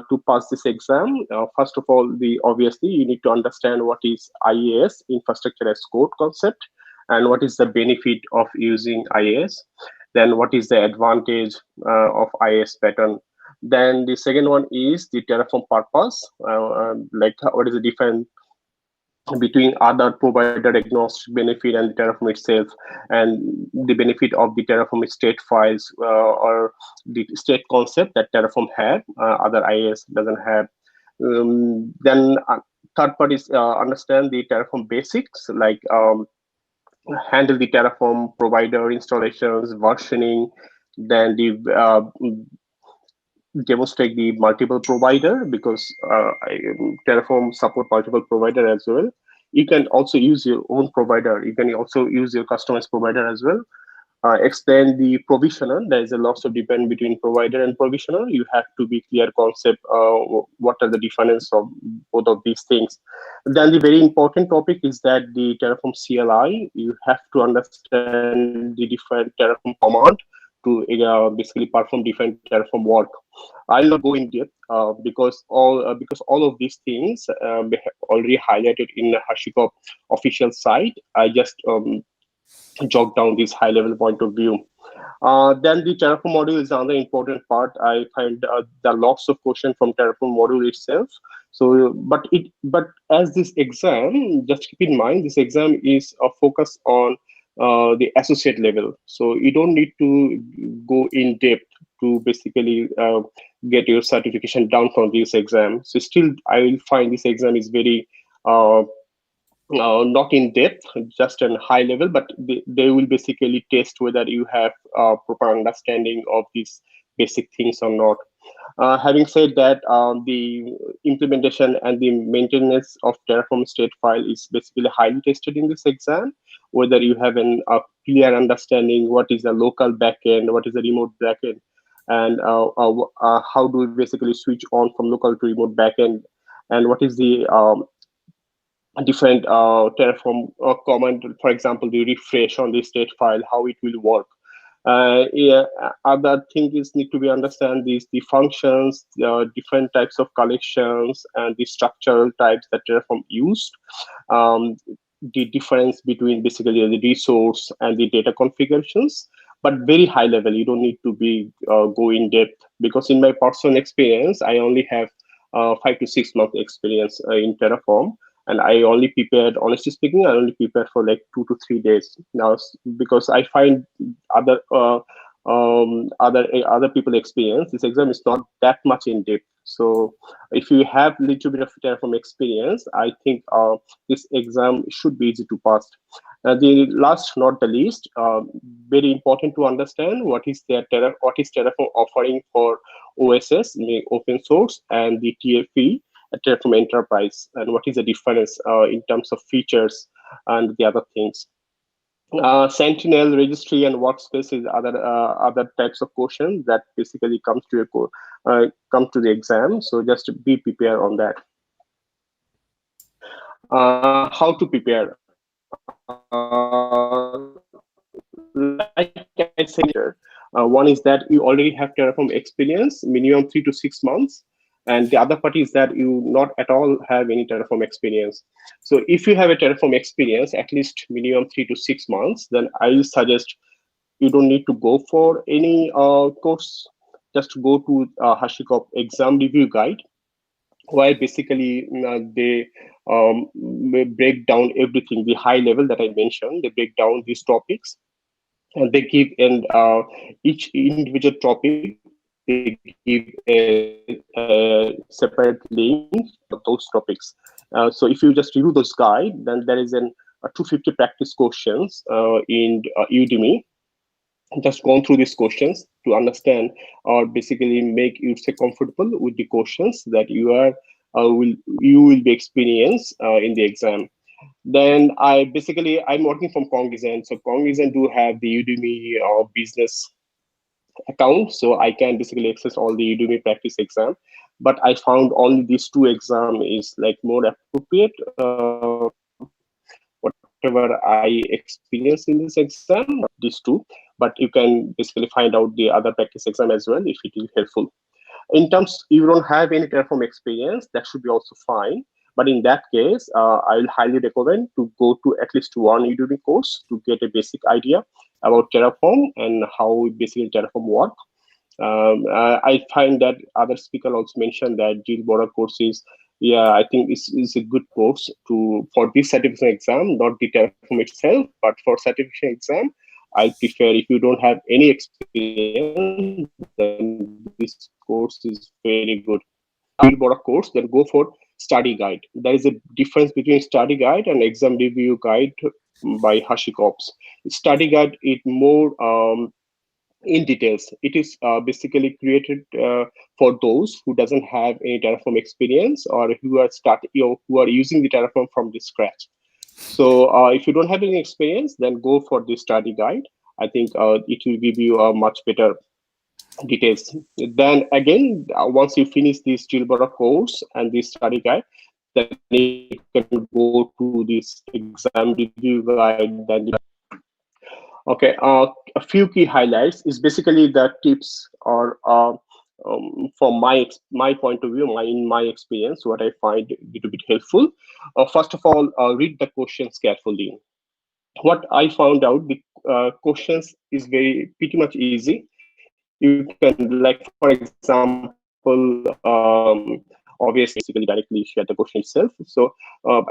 to pass this exam. First of all, obviously you need to understand what is IaaS, infrastructure as code concept, and what is the benefit of using IaaS. Then what is the advantage of IaaS pattern. Then the second one is the Terraform purpose, like what is the difference between other provider agnostic benefit and the Terraform itself, and the benefit of the Terraform state files or the state concept that Terraform have, other IaaS doesn't have. Then third part is understand the Terraform basics, like handle the Terraform provider installations, versioning, then the demonstrate the multiple provider, because Terraform support multiple provider as well. You can also use your own provider. You can also use your customized provider as well. Explain the provisioner. There is a lot of depend between provider and provisioner. You have to be clear concept. What are the difference of both of these things? Then the very important topic is that the Terraform CLI. You have to understand the different Terraform command to basically perform different Terraform work. I'll not go in depth because all of these things already highlighted in the HashiCorp official site. I just jot down this high level point of view. Then the Terraform module is another important part. I find there are lots of questions from Terraform module itself. So, but as this exam, just keep in mind, this exam is focused on the associate level. So you don't need to go in depth to basically get your certification down from this exam. So still, I will find this exam is very not in depth, just on high level, but they will basically test whether you have proper understanding of these basic things or not. Having said that, the implementation and the maintenance of Terraform state file is basically highly tested in this exam, whether you have a clear understanding what is the local backend, what is the remote backend, and how do we basically switch on from local to remote backend, and what is the different Terraform command, for example, the refresh on the state file, how it will work. Other thing is need to be understand the functions, different types of collections, and the structural types that Terraform used. The difference between basically the resource and the data configurations, but very high level. You don't need to be go in depth, because in my personal experience, I only have 5 to 6 month experience in Terraform. And I only prepared, honestly speaking, I only prepared for like 2 to 3 days now, because I find other people experience. This exam is not that much in depth. So if you have a little bit of Terraform experience, I think this exam should be easy to pass. The last, not the least, very important to understand what is Terraform offering for OSS, open source, and the TFE. Terraform Enterprise, and what is the difference in terms of features and the other things. Sentinel, registry, and workspace is other types of questions that basically comes to the exam. So just be prepared on that. How to prepare? Like I said, one is that you already have Terraform experience, minimum 3 to 6 months. And the other part is that you not at all have any Terraform experience. So if you have a Terraform experience, at least minimum 3 to 6 months, then I will suggest you don't need to go for any course. Just go to HashiCorp exam review guide, where basically they break down everything, the high level that I mentioned. They break down these topics, and they give each individual topic they give a separate link for those topics. So if you just review those guide, then there is a 250 practice questions in Udemy. Just gone through these questions to understand or basically make you say comfortable with the questions that you will be experienced in the exam. Then I'm working from Cognizant. So Cognizant do have the Udemy business account, so I can basically access all the Udemy practice exam. But I found only these two exam is like more appropriate. Whatever I experience in this exam, these two, but you can basically find out the other practice exam as well if it is helpful. In terms, you don't have any Terraform experience, that should be also fine. But in that case, I will highly recommend to go to at least one Udemy course to get a basic idea about Terraform and how basically Terraform works. I find that other speaker also mentioned that Jill Bora course is, yeah, I think is a good course for this certification exam, not the Terraform itself, but for certification exam, I prefer if you don't have any experience, then this course is very good. Jill Bora course, then go for study guide. There is a difference between study guide and exam review guide by HashiCorps. Study guide is more in details. It is basically created for those who doesn't have any Terraform experience or who are using the Terraform from the scratch. So if you don't have any experience, then go for the study guide. I think it will give you a much better details. Then again, once you finish this Jill Bora course and this study guide, then you can go to this exam review guide. Then okay, a few key highlights is basically the tips or from my point of view, in my experience, what I find a little bit helpful. First of all, read the questions carefully. What I found out, the questions is pretty much easy. You can, like, for example, obviously directly share the question itself. So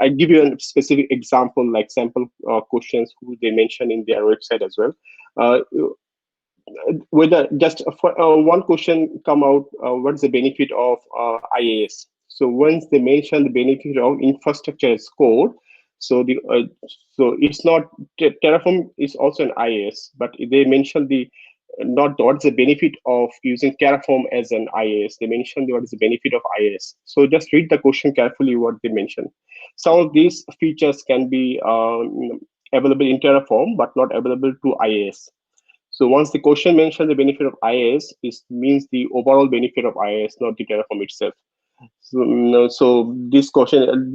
I give you a specific example, like sample questions who they mention in their website as well. Whether just one question come out, what is the benefit of IaaS? So once they mention the benefit of infrastructure as code, so so it's not Terraform is also an IaaS, but they mention not what's the benefit of using Terraform as an IaaS. They mention what is the benefit of IaaS. So just read the question carefully what they mention. Some of these features can be available in Terraform, but not available to IaaS. So once the question mentions the benefit of IaaS, it means the overall benefit of IaaS, not the Terraform itself. So this question,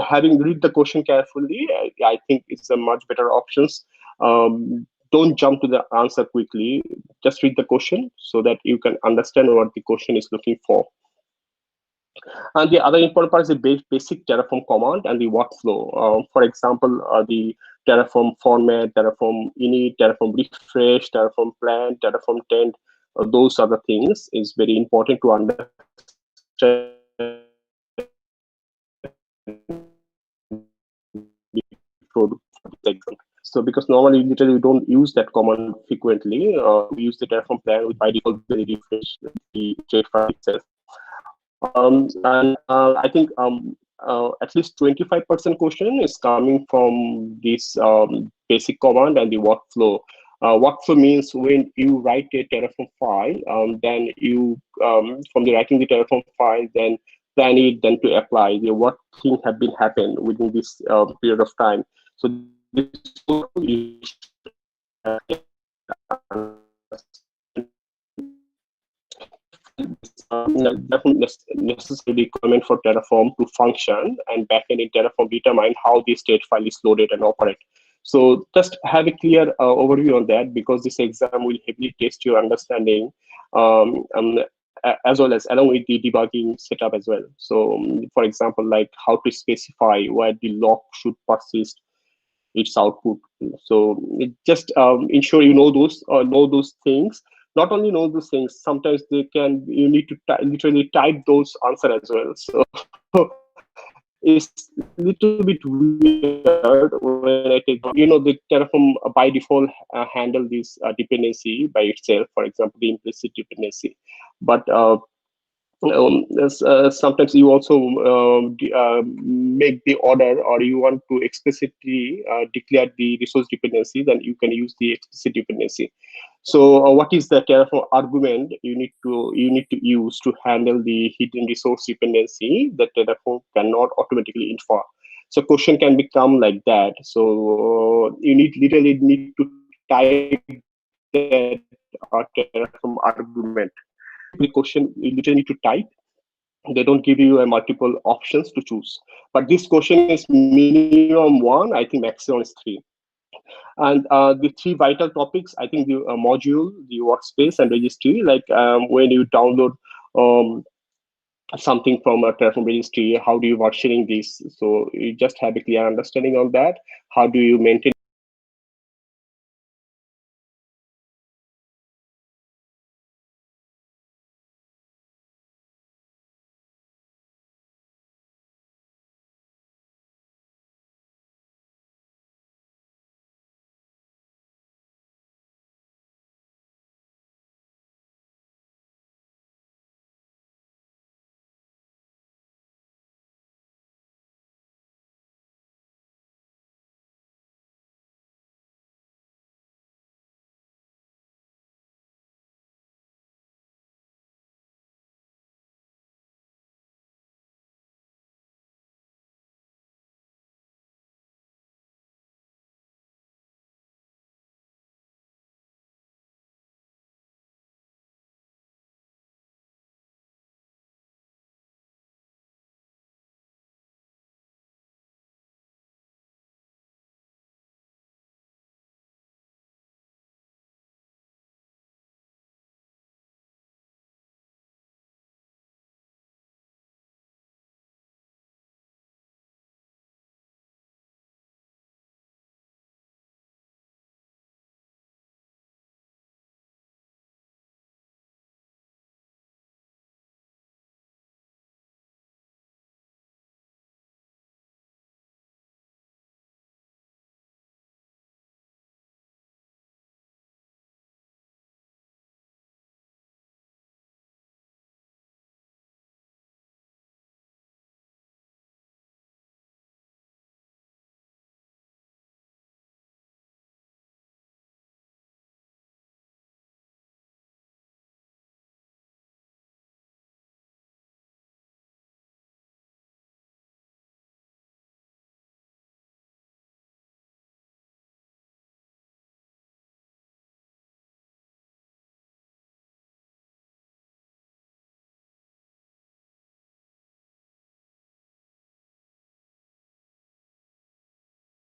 having read the question carefully, I think it's a much better options. Don't jump to the answer quickly. Just read the question so that you can understand what the question is looking for. And the other important part is the basic Terraform command and the workflow. For example, the Terraform format, Terraform init, Terraform refresh, Terraform plan, Terraform tend. Those other things is very important to understand. So because normally literally we don't use that command frequently, we use the Terraform plan with by default very refresh the state file itself. And I think at least 25% question is coming from this basic command and the workflow. Workflow means when you write a Terraform file, then you from the writing the Terraform file, then plan it, then to apply what things have been happened within this period of time. So this you definitely necessary requirement for Terraform to function, and backend in Terraform determine how the state file is loaded and operate. So just have a clear overview on that, because this exam will heavily test your understanding as well as along with the debugging setup as well. So for example, like how to specify where the lock should persist its output. So it just ensure you know those things. Not only know those things, sometimes you need to literally type those answers as well. So it's little bit weird when I take, the Terraform by default handle this dependency by itself, for example, the implicit dependency. But sometimes you also make the order, or you want to explicitly declare the resource dependency, then you can use the explicit dependency. So what is the Terraform argument you need to use to handle the hidden resource dependency that Terraform cannot automatically infer? So question can become like that. So you literally need to type that Terraform argument. The question you literally need to type. They don't give you a multiple options to choose. But this question is minimum 1, I think maximum is 3. And the 3 vital topics, I think the module, the workspace, and registry, like when you download something from a Terraform registry, how do you versioning this? So you just have a clear understanding on that. How do you maintain?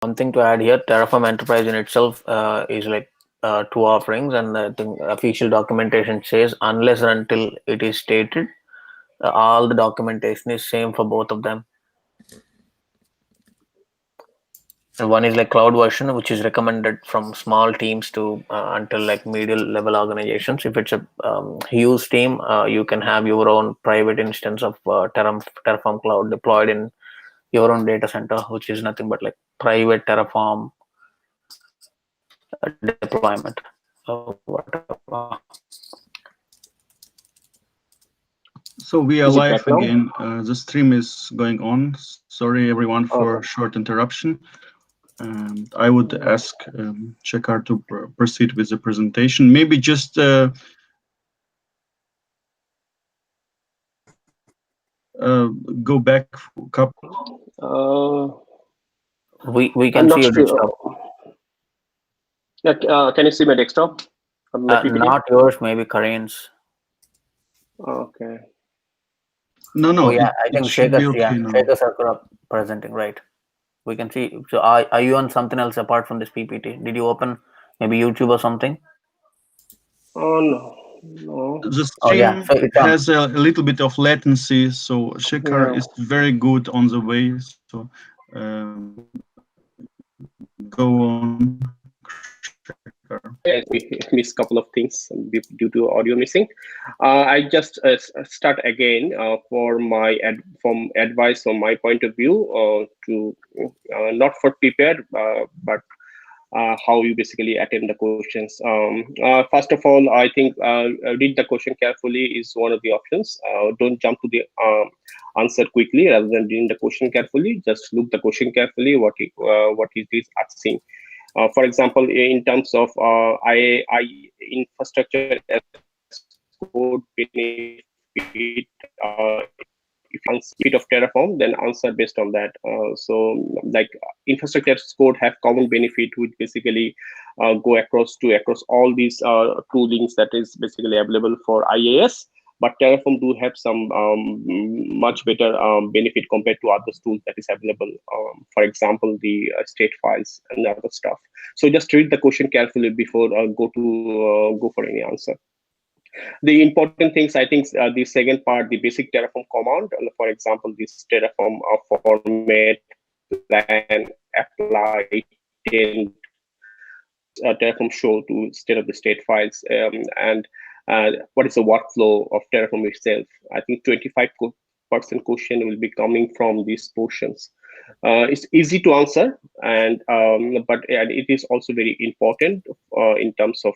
One thing to add here, Terraform Enterprise in itself is like 2 offerings, and I think official documentation says unless and until it is stated, all the documentation is same for both of them. And one is like cloud version, which is recommended from small teams to until like medium level organizations. If it's a huge team, you can have your own private instance of Terraform Cloud deployed in your own data center, which is nothing but like private Terraform deployment or whatever.
So we are
Is it
live
back now?
again. The stream is going on. Sorry everyone for short interruption. I would ask Shekhar to proceed with the presentation. Maybe just go back a couple.
We can see your desktop.
Yeah, can you see my desktop?
Not yours, maybe Karen's.
Okay.
No.
Oh yeah, I think
Shekhar's
Shekhar Sakura presenting, right? We can see. So are you on something else apart from this PPT? Did you open maybe YouTube or something?
Oh no.
The stream
so it's
has a little bit of latency, so Shekhar is very good on the way. So go on, Shekhar.
We missed a couple of things due to audio missing. I just start again for my advice from my point of view to not for prepared, but how you basically attend the questions. First of all, I think read the question carefully is one of the options. Don't jump to the answer quickly rather than reading the question carefully. Just look the question carefully, what it is asking. For example, in terms of I infrastructure as code benefit, if you bit of Terraform, then answer based on that. So like infrastructure as code have common benefit, which basically go across all these toolings that is basically available for IaaS. But Terraform do have some much better benefit compared to other tools that is available. For example, the state files and other stuff. So just read the question carefully before go for any answer. The important things, I think, the second part, the basic Terraform command. For example, this Terraform format, plan, apply, tend, Terraform show to state of the state files, and what is the workflow of Terraform itself. I think 25% question will be coming from these portions. It's easy to answer, and but it is also very important in terms of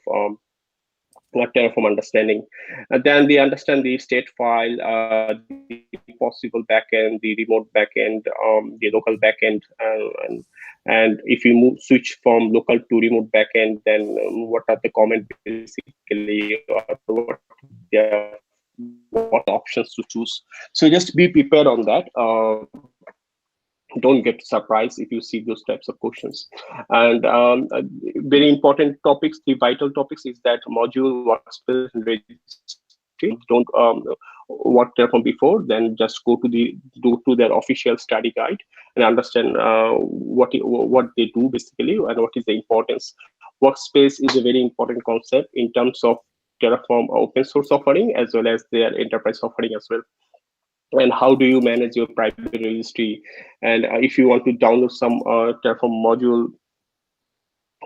Terraform understanding. And then they understand the state file, the possible backend, the remote backend, the local backend, and if you switch from local to remote backend, then what are the comment basically, or what options to choose. So just be prepared on that. Don't get surprised if you see those types of questions. And very important topics, the vital topics, is that module workspace and registry. Don't work Terraform before, then just go to their official study guide and understand what they do basically and what is the importance. Workspace is a very important concept in terms of Terraform open source offering as well as their enterprise offering as well. And how do you manage your private registry? And if you want to download some Terraform module,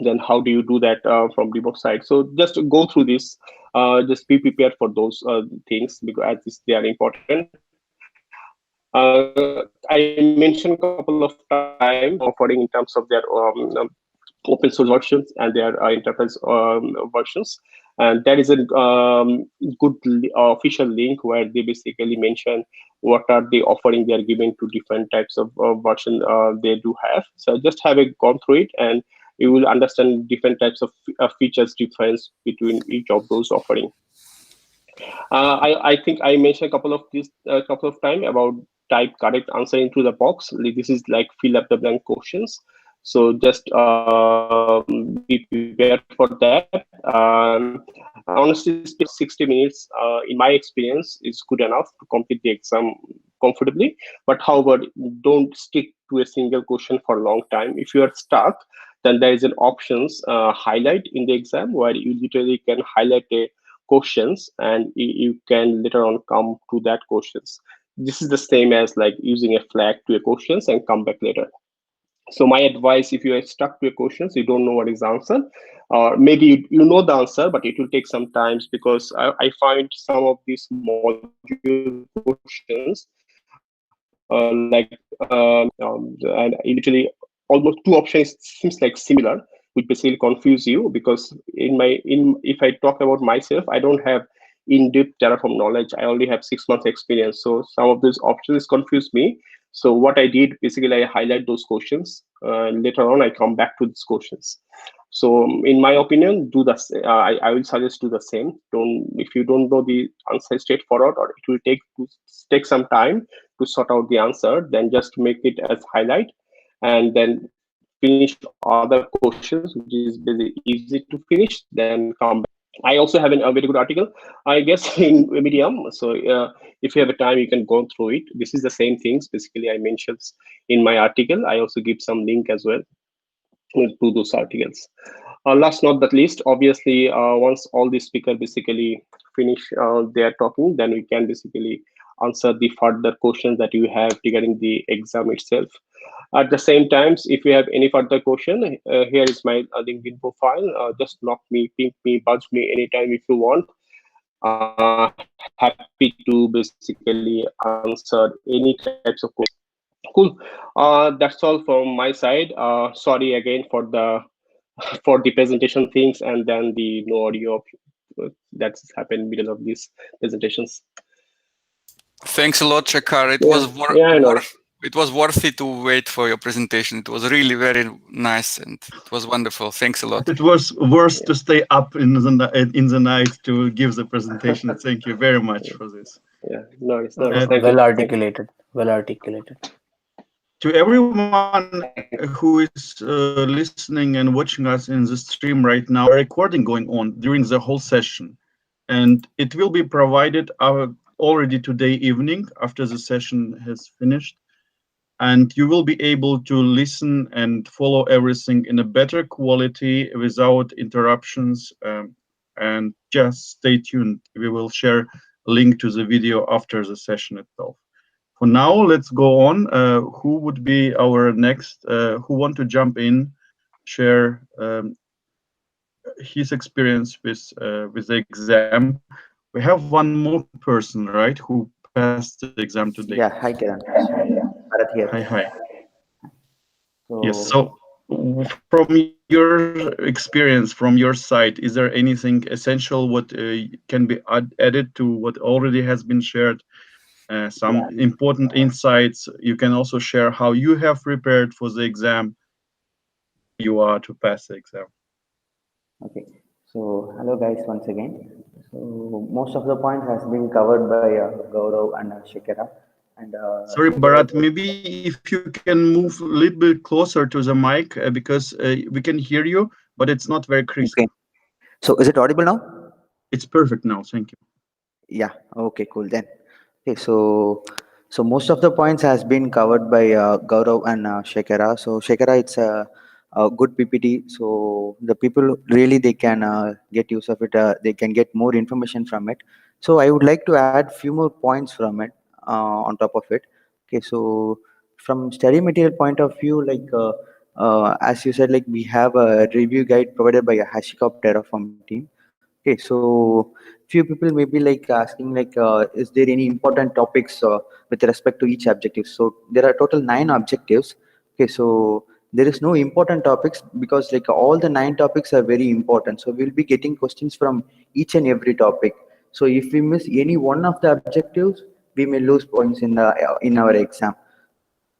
then how do you do that from remote side? So just go through this. Just be prepared for those things, because they are important. I mentioned a couple of times offering in terms of their open source versions and their enterprise versions. And that is a good official link where they basically mention what are the offering they are giving to different types of version they do have. So just have a gone through it, and you will understand different types of features difference between each of those offering. I think I mentioned a couple of times about type correct answer into the box. This is like fill up the blank questions. So just be prepared for that. Honestly, 60 minutes, in my experience, is good enough to complete the exam comfortably. But however, don't stick to a single question for a long time. If you are stuck, then there is an options highlight in the exam where you literally can highlight a questions and you can later on come to that questions. This is the same as like using a flag to a questions and come back later. So my advice, if you are stuck to a questions, you don't know what is the answer, or maybe you know the answer, but it will take some time, because I find some of these module questions and literally almost two options seems like similar, which basically confuse you, because if I talk about myself, I don't have in-depth Terraform knowledge. I only have 6 months experience, so some of those options confuse me. So what I did, basically, I highlight those questions. Later on, I come back to these questions. So in my opinion, do the I will suggest do the same. If you don't know the answer straightforward, or it will take some time to sort out the answer, then just make it as highlight, and then finish other questions, which is very easy to finish, then come back. I also have a very good article, I guess, in Medium. So if you have a time, you can go through it. This is the same things. Basically, I mentioned in my article. I also give some link as well to those articles. Last not that least, obviously, once all the speaker basically finish their talking, then we can basically answer the further questions that you have regarding the exam itself. At the same times, if you have any further question, here is my LinkedIn profile. Just block me, ping me, buzz me anytime if you want. Happy to basically answer any types of questions. Cool. That's all from my side. Sorry again for the for the presentation things and then the no audio that's happened because of these presentations.
Thanks a lot, Shekhar. It was worthy to wait for your presentation. It was really very nice and it was wonderful. Thanks a lot.
It was worse to stay up in the night to give the presentation. Thank you very much for this.
Yeah, no, it's
well articulated. Well articulated.
To everyone who is listening and watching us in the stream right now, a recording going on during the whole session, and it will be provided already today evening after the session has finished, and you will be able to listen and follow everything in a better quality without interruptions, and just stay tuned. We will share a link to the video after the session itself. For now, let's go on. Who would be our next? Who want to jump in, share his experience with the exam? We have one more person, right, who passed the exam today.
Yeah, hi Kiran. Bharat here.
Hi. Yes. So, from your experience, from your side, is there anything essential what can be added to what already has been shared? Some important insights. You can also share how you have prepared for the exam. You are to pass the exam.
Okay. So hello guys once again. So most of the points has been covered by Gaurav and Shekara. And
sorry, Bharat, maybe if you can move a little bit closer to the mic because we can hear you, but it's not very crisp.
Okay. So is it audible now?
It's perfect now. Thank you.
Yeah. Okay. Cool then. Okay. So most of the points has been covered by Gaurav and Shekara. So Shekara, it's a good PPT. So the people really they can get use of it. They can get more information from it. So I would like to add few more points from it on top of it. Okay. So from study material point of view, like as you said, like we have a review guide provided by a HashiCorp Terraform team. Okay, so few people may be like asking like, is there any important topics with respect to each objective? So there are total 9 objectives. Okay, so there is no important topics because like all the 9 topics are very important. So we'll be getting questions from each and every topic. So if we miss any one of the objectives, we may lose points in our exam.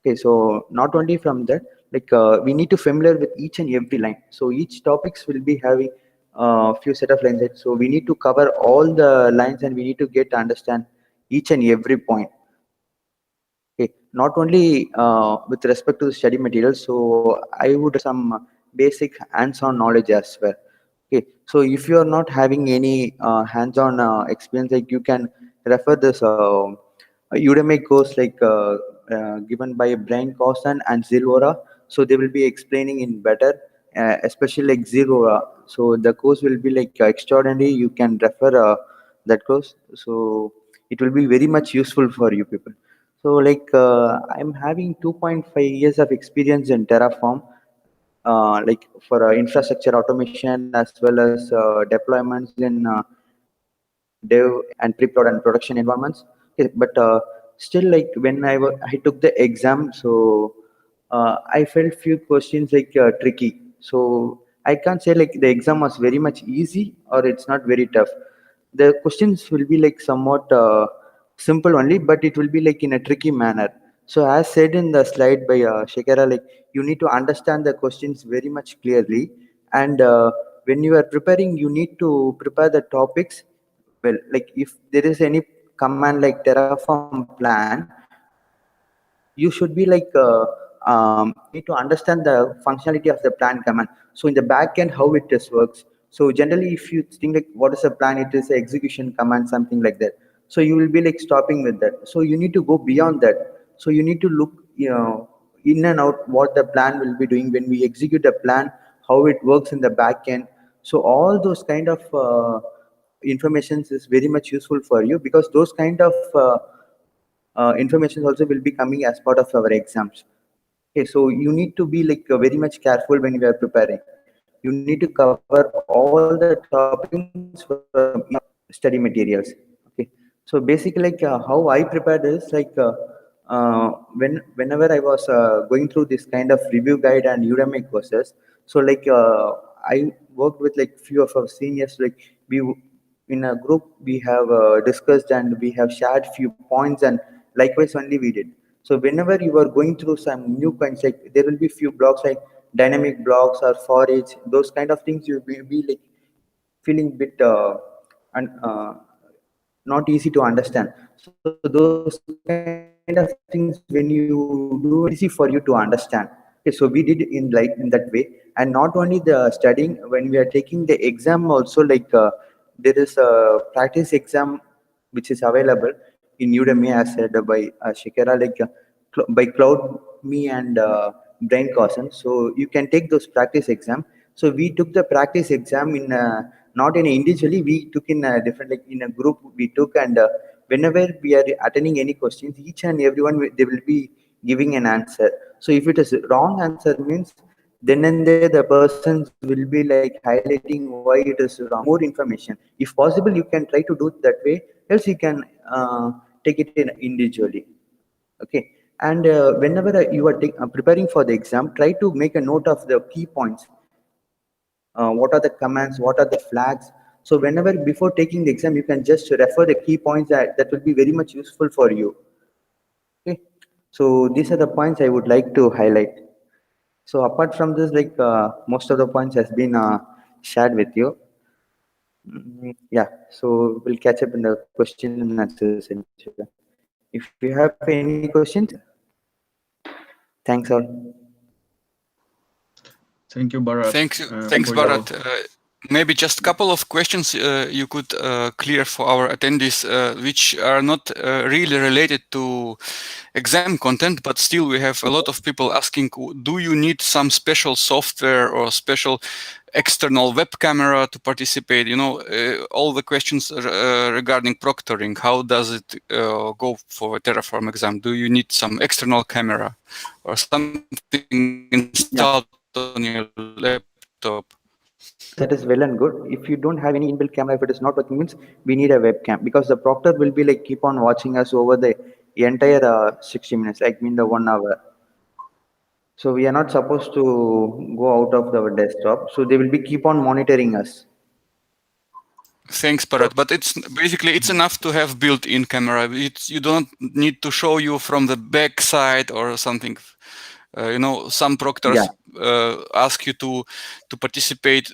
Okay, so not only from that, like we need to familiar with each and every line. So each topics will be having a few set of lines. So we need to cover all the lines and we need to get to understand each and every point. Okay, not only with respect to the study material. So I would some basic hands-on knowledge as well. Okay, so if you are not having any hands-on experience, like you can refer this Udemy course like given by Brian Costan and Zilvora. So they will be explaining in better, especially like Zilvora. So the course will be like extraordinary. You can refer that course. So it will be very much useful for you people. So like I'm having 2.5 years of experience in Terraform, like for infrastructure automation as well as deployments in dev and pre-prod and production environments. Okay, but still like when I took the exam, so I felt few questions like tricky. So I can't say like the exam was very much easy or it's not very tough. The questions will be like somewhat simple only, but it will be like in a tricky manner. So as said in the slide by Shekara, like you need to understand the questions very much clearly, and when you are preparing, you need to prepare the topics well. Like if there is any command like Terraform plan, you should be like need to understand the functionality of the plan command. So in the back end, how it just works. So generally, if you think like what is a plan, it is an execution command, something like that. So you will be like stopping with that. So you need to go beyond that. So you need to look, in and out what the plan will be doing when we execute a plan, how it works in the back end. So all those kind of information is very much useful for you because those kind of information also will be coming as part of our exams. Okay, so you need to be like very much careful when you are preparing. You need to cover all the topics from study materials. Okay, so basically, like how I prepared is like whenever I was going through this kind of review guide and Udemy courses, so like I worked with like few of our seniors. Like in a group we have discussed and we have shared few points, and likewise only we did. So whenever you are going through some new kinds, like there will be few blocks like dynamic blocks or for each, those kind of things you will be like feeling bit not easy to understand. So those kind of things when you do it, it's easy for you to understand. Okay, so we did in that way. And not only the studying, when we are taking the exam also, like there is a practice exam which is available in Udemy, as said by Shikara, like by Cloud Me and Brain Caution. So you can take those practice exam. So we took the practice exam in not in individually, we took in a different, like in a group we took. And whenever we are attending any questions, each and everyone they will be giving an answer. So if it is wrong answer means, then and there the persons will be like highlighting why it is wrong. So you get more information. If possible, you can try to do it that way. Else you can take it in individually. Okay. And whenever you are preparing for the exam, try to make a note of the key points. What are the commands? What are the flags? So whenever before taking the exam, you can just refer the key points that will be very much useful for you. Okay. So these are the points I would like to highlight. So apart from this, like most of the points has been shared with you. Yeah. So we'll catch up in the question and answer session. If you have any questions, thanks all.
Thank you, Bharat.
Thanks,
For your
Bharat. Maybe just a couple of questions you could clear for our attendees, which are not really related to exam content, but still we have a lot of people asking, do you need some special software or special external web camera to participate? You know, all the questions regarding proctoring. How does it go for a Terraform exam? Do you need some external camera or something installed on your laptop?
Yes, that is well and good. If you don't have any inbuilt camera, if it is not working, means we need a webcam, because the proctor will be like keep on watching us over the entire 60 minutes, like mean the 1 hour. So we are not supposed to go out of our desktop. So they will be keep on monitoring us.
Thanks, Bharat. But it's basically it's enough to have built-in camera. You don't need to show you from the back side or something. You know, some proctors ask you to participate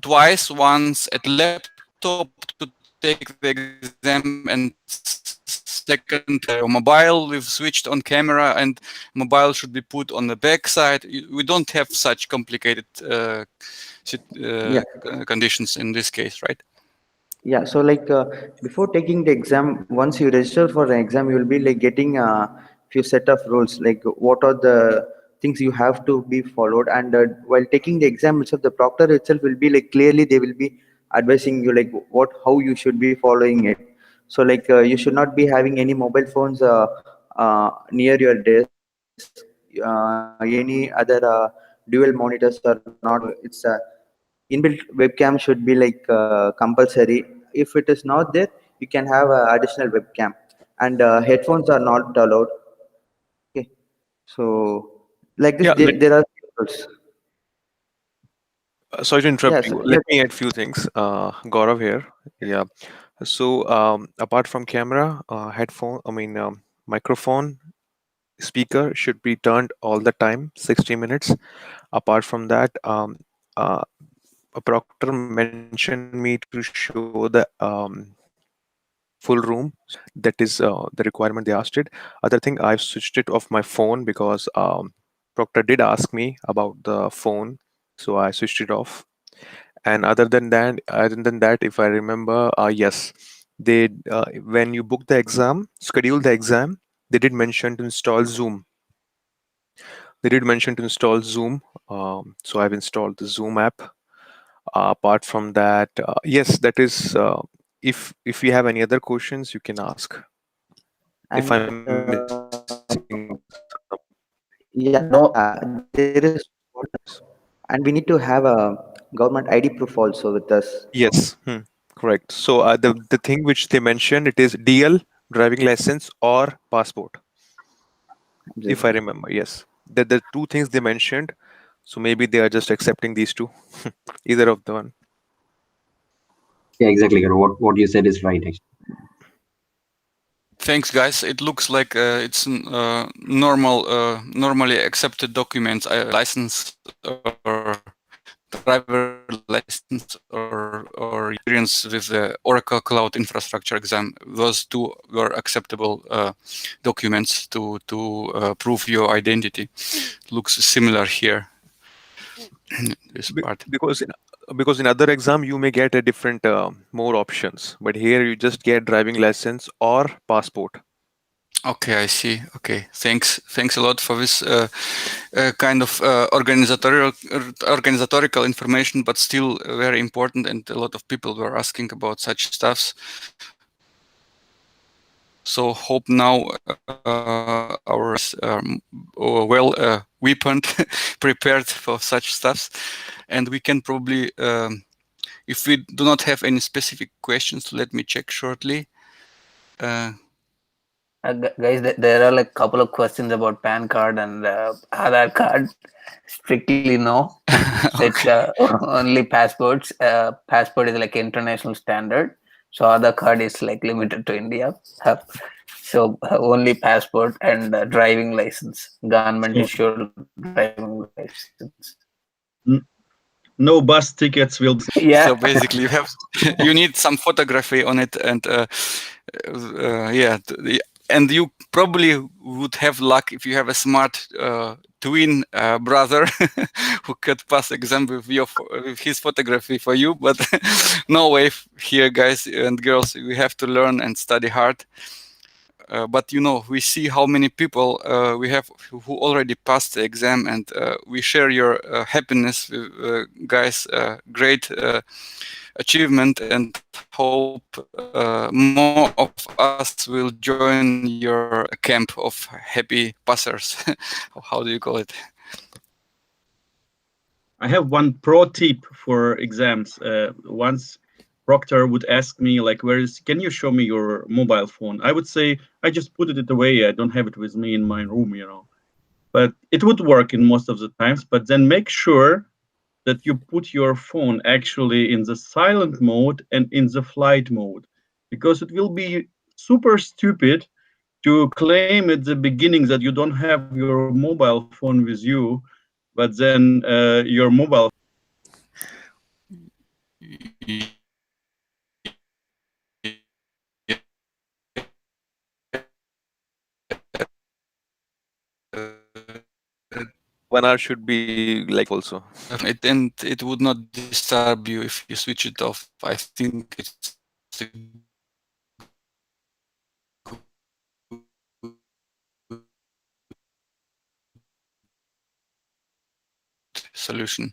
twice, once at laptop to take the exam, and second your mobile we've switched on camera, and mobile should be put on the back side. We don't have such complicated conditions in this case, right?
Yeah, so like before taking the exam, once you register for the exam, you will be like getting a few set of rules, like what are the things you have to be followed. And while taking the exam itself, the proctor itself will be like clearly they will be advising you like how you should be following it. So like you should not be having any mobile phones near your desk. Any other dual monitors are not allowed. It's a inbuilt webcam should be like compulsory. If it is not there, you can have additional webcam. And headphones are not allowed. Okay, so like this
Yeah,
there are rules.
sorry to interrupt
Yeah,
you.
so,
Let
yeah,
me add few things. Gaurav here. Yeah. So apart from camera, headphone, microphone, speaker should be turned all the time, 60 minutes. Apart from that, uh, a proctor mentioned me to show the full room. That is the requirement they asked it. Other thing, I've switched it off my phone because proctor did ask me about the phone, so I switched it off. And other than that, if I remember, yes, they when you book the exam, schedule the exam, they did mention to install Zoom. They did mention to install Zoom. So I've installed the Zoom app. Apart from that, yes, that is. If you have any other questions, you can ask. If
And
I'm missing
yeah, there is, and we need to have a government ID proof also with us.
yes, correct. So the thing which they mentioned, it is DL, driving license, or passport, if I
Absolutely.
remember. Yes, the two things they mentioned. So maybe they are just accepting these two, either of the one.
Yeah, exactly. What you said is right, actually.
Thanks, guys. It looks like it's normally accepted documents, license or driver license or experience with the Oracle Cloud Infrastructure exam. Those two were acceptable documents to prove your identity. Looks similar here. This part.
Because in other exam you may get a different more options, but here you just get driving license or passport.
Okay, I see. Okay, thanks a lot for this kind of organizatorical information, but still very important. And a lot of people were asking about such stuffs. So hope now our well weaponed, prepared for such stuffs, and we can probably, if we do not have any specific questions, let me check shortly.
Guys, there are like couple of questions about PAN card and Aadhaar card. Strictly no. So it's only passports. Passport is like international standard. So Aadhaar card is like limited to India. So only passport and driving license, government
So
issued driving license.
no bus tickets will be.
Yeah.
So basically, you have you need some photography on it, and yeah, and you probably would have luck if you have a smart twin brother who could pass exam with with his photography for you. But no way here, guys and girls. We have to learn and study hard. But you know, we see how many people we have who already passed the exam, and we share your happiness with guys. Great achievement, and hope more of us will join your camp of happy passers. How do you call it?
I have one pro tip for exams. Once proctor would ask me like, can you show me your mobile phone? I would say, I just put it away. I don't have it with me in my room, But it would work in most of the times. But then make sure that you put your phone actually in the silent mode and in the flight mode, because it will be super stupid to claim at the beginning that you don't have your mobile phone with you, but then your mobile.
One hour should be like also.
It would not disturb you if you switch it off. I think it's a solution.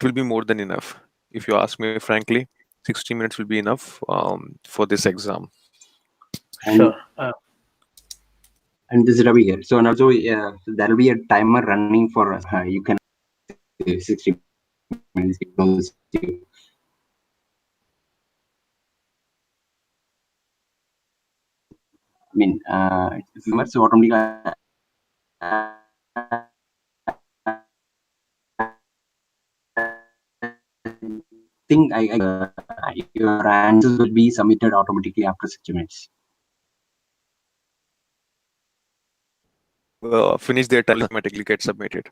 will be more than enough. If you ask me frankly, 60 minutes will be enough for this exam.
Sure.
And this is Ravi here. So and also there will be a timer running for you can 60 minutes because I mean so automatically think your answers will be submitted automatically after 60 minutes.
Finish their time, automatically get submitted.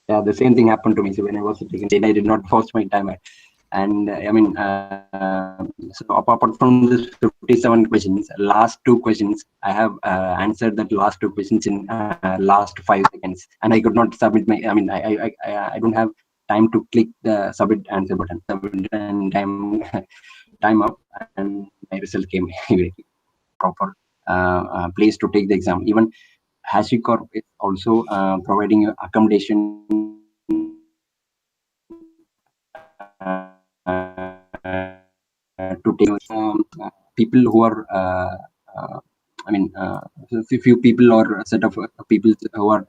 Yeah, the same thing happened to me. So when I was taking data, I did not post my timer. And I mean, so apart from this 57 questions, last 2 questions, I have answered that last 2 questions in last 5 seconds, and I could not submit my. I mean, I don't have time to click the submit answer button. Submit and time up, and my result came immediately. Proper place to take the exam. Even HashiCorp is also providing you accommodation to take people who are I mean few people or a set of people who are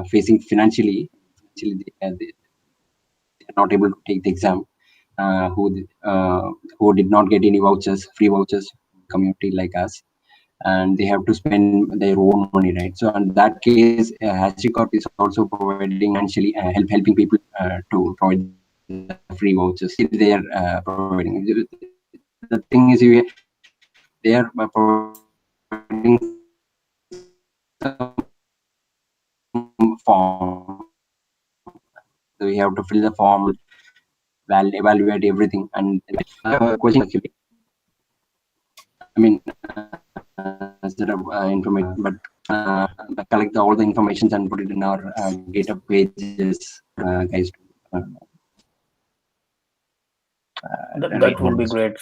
facing financially they are not able to take the exam, who did not get any vouchers, free vouchers, community like us, and they have to spend their own money, right? So in that case, HashiCorp is also providing financially helping people to provide the free vouchers if they are providing. The thing is, they are providing some form. So we have to fill the form, evaluate everything, and I have a question actually. I mean, instead of information, but collect all the information and put it in our GitHub pages, guys.
That would be great.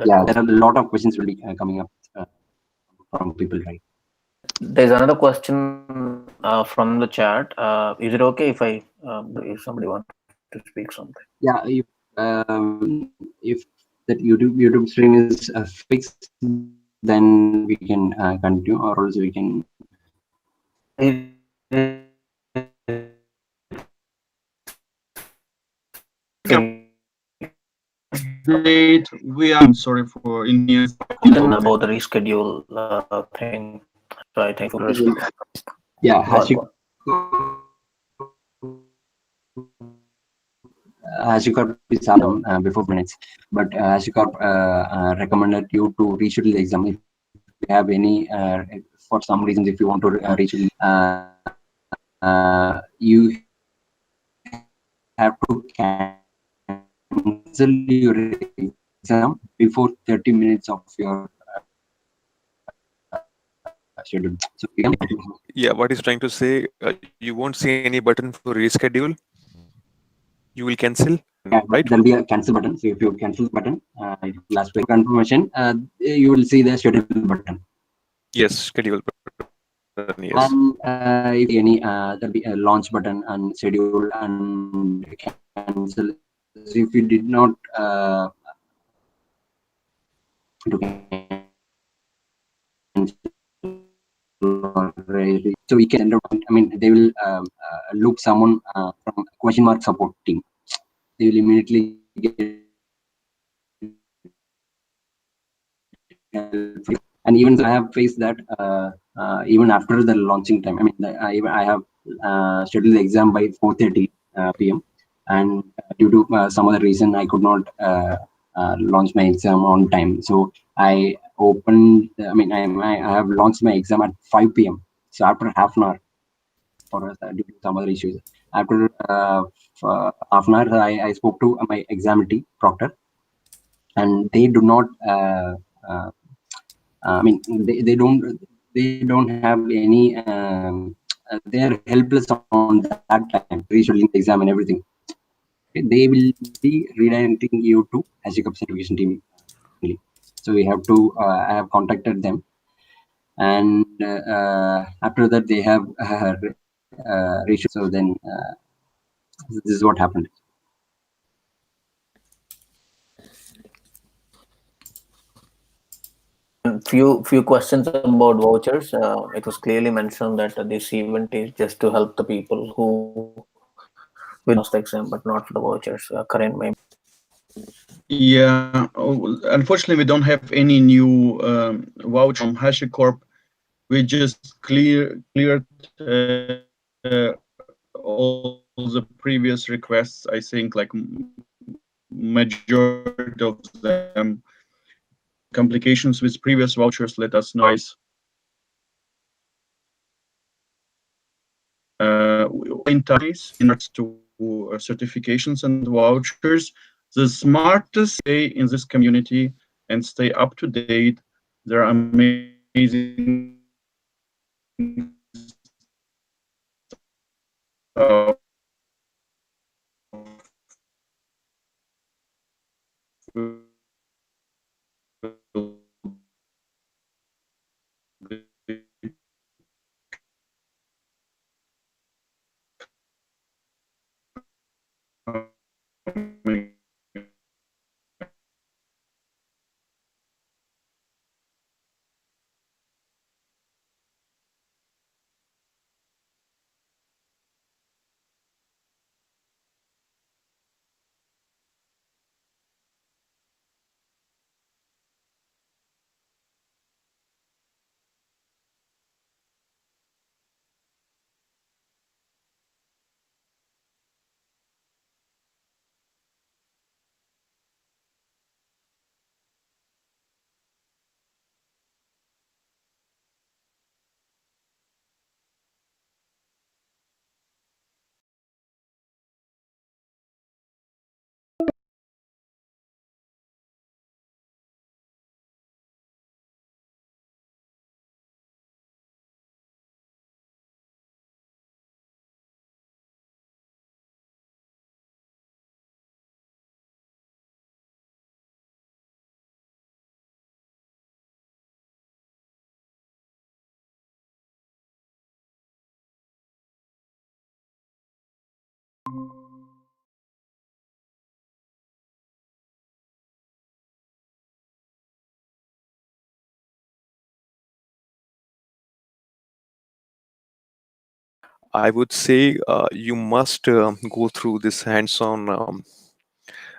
Yeah, there are a lot of questions will be coming up from people, right?
There's another question from the chat. Is it okay if if somebody wants to speak something?
Yeah, if that YouTube stream is fixed, then we can continue, or else we can.
We are sorry for Indians
About the reschedule thing. So I think
yeah, HashiCorp is before minutes, but HashiCorp recommended you to reschedule the exam if you have any for some reasons. If you want to reschedule, you have to cancel your exam before 30 minutes of your schedule. So
yeah, what he's trying to say, you won't see any button for reschedule. You will cancel, right?
There'll be a cancel button. So if you cancel the button, last week confirmation, you will see the schedule button.
Yes, schedule button. Yes.
And if any, there'll be a launch button and schedule and cancel. So if you did not so we can send out, I mean, they will look someone from question mark support team. They will immediately get help. And even I have faced that even after the launching time. I mean, I have scheduled the exam by 4:30 p.m. and due to some other reason, I could not launch my exam on time. So I opened. I mean, I have launched my exam at 5 p.m. So after half an hour, for due to some other issues, after half an hour, I spoke to my examinee proctor, and they do not. I mean, they don't have any. They are helpless on that time, rescheduling the exam and everything. They will be redirecting you to HashiCorp certification team. So we have to. I have contacted them, and after that they have ratio. So then this is what happened.
Few questions about vouchers. It was clearly mentioned that this event is just to help the people who will pass the exam, but not for the vouchers. Karan, maybe.
Yeah, unfortunately, we don't have any new voucher from HashiCorp. We just cleared all the previous requests. I think like majority of them complications with previous vouchers. Let us know. Interface in regards to certifications and vouchers. The smartest stay in this community and stay up to date. There are amazing
I would say you must go through this hands-on.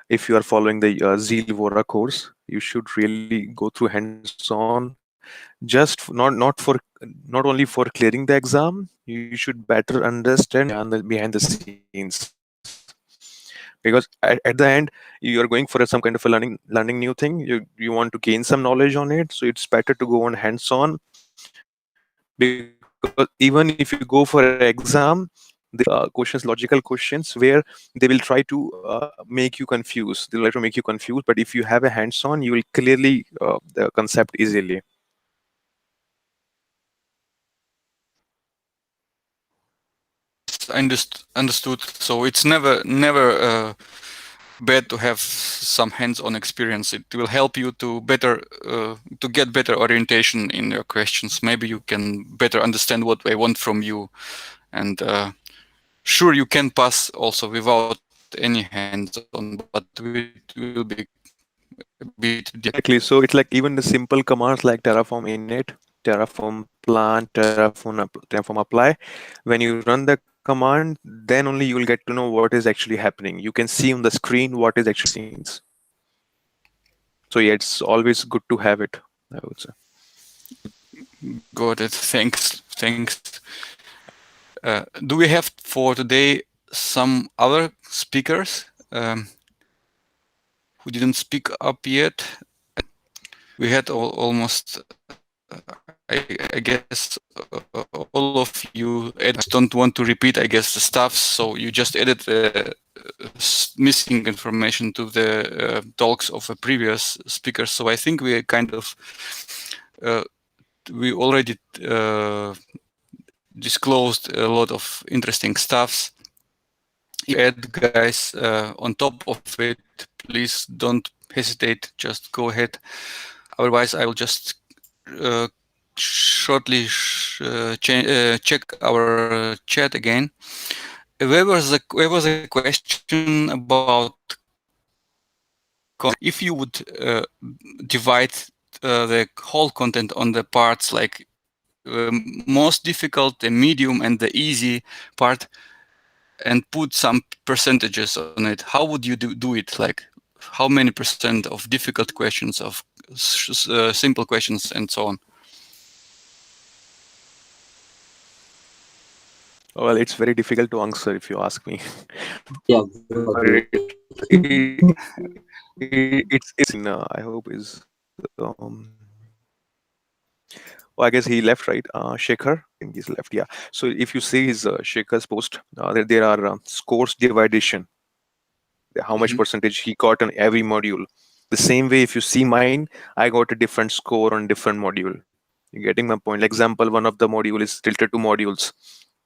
If you are following the Zeal Vora course, you should really go through hands-on. Not not only for clearing the exam, you should better understand behind the scenes. Because at the end, you are going for some kind of a learning new thing. You want to gain some knowledge on it, so it's better to go on hands-on. Because even if you go for exam, questions, logical questions, where they will try to make you confused. They'll try to make you confused. But if you have a hands-on, you will clearly the concept easily.
Understood. So it's never bad to have some hands-on experience. It will help you to get better orientation in your questions. Maybe you can better understand what they want from you, and sure, you can pass also without any hands-on, but it will be a bit difficult.
Exactly. So it's like even the simple commands like Terraform init, Terraform plant, Terraform apply. When you run the command, then only you will get to know what is actually happening. You can see on the screen what is actually scenes. So yeah, it's always good to have it, I would say.
Got it. Thanks. Do we have for today some other speakers who didn't speak up yet? We had almost, I guess, all of you don't want to repeat, I guess, the stuff. So you just added missing information to the talks of a previous speaker. So I think we kind of we already disclosed a lot of interesting stuffs. Add, guys, on top of it, please don't hesitate, just go ahead. Otherwise, I will just shortly check our chat again. There was a question about if you would divide the whole content on the parts like most difficult, the medium, and the easy part, and put some percentages on it. How would you do it? Like how many % of difficult questions, of simple questions, and so on?
Well, it's very difficult to answer if you ask me.
Yeah.
It's in, I hope is I guess he left, right? Shekhar, I think he's left. Yeah. So if you see his Shekhar's post, there are scores dividation, how much percentage he got on every module. The same way, if you see mine, I got a different score on different module. You're getting my point. Like example, one of the module is tilted to modules.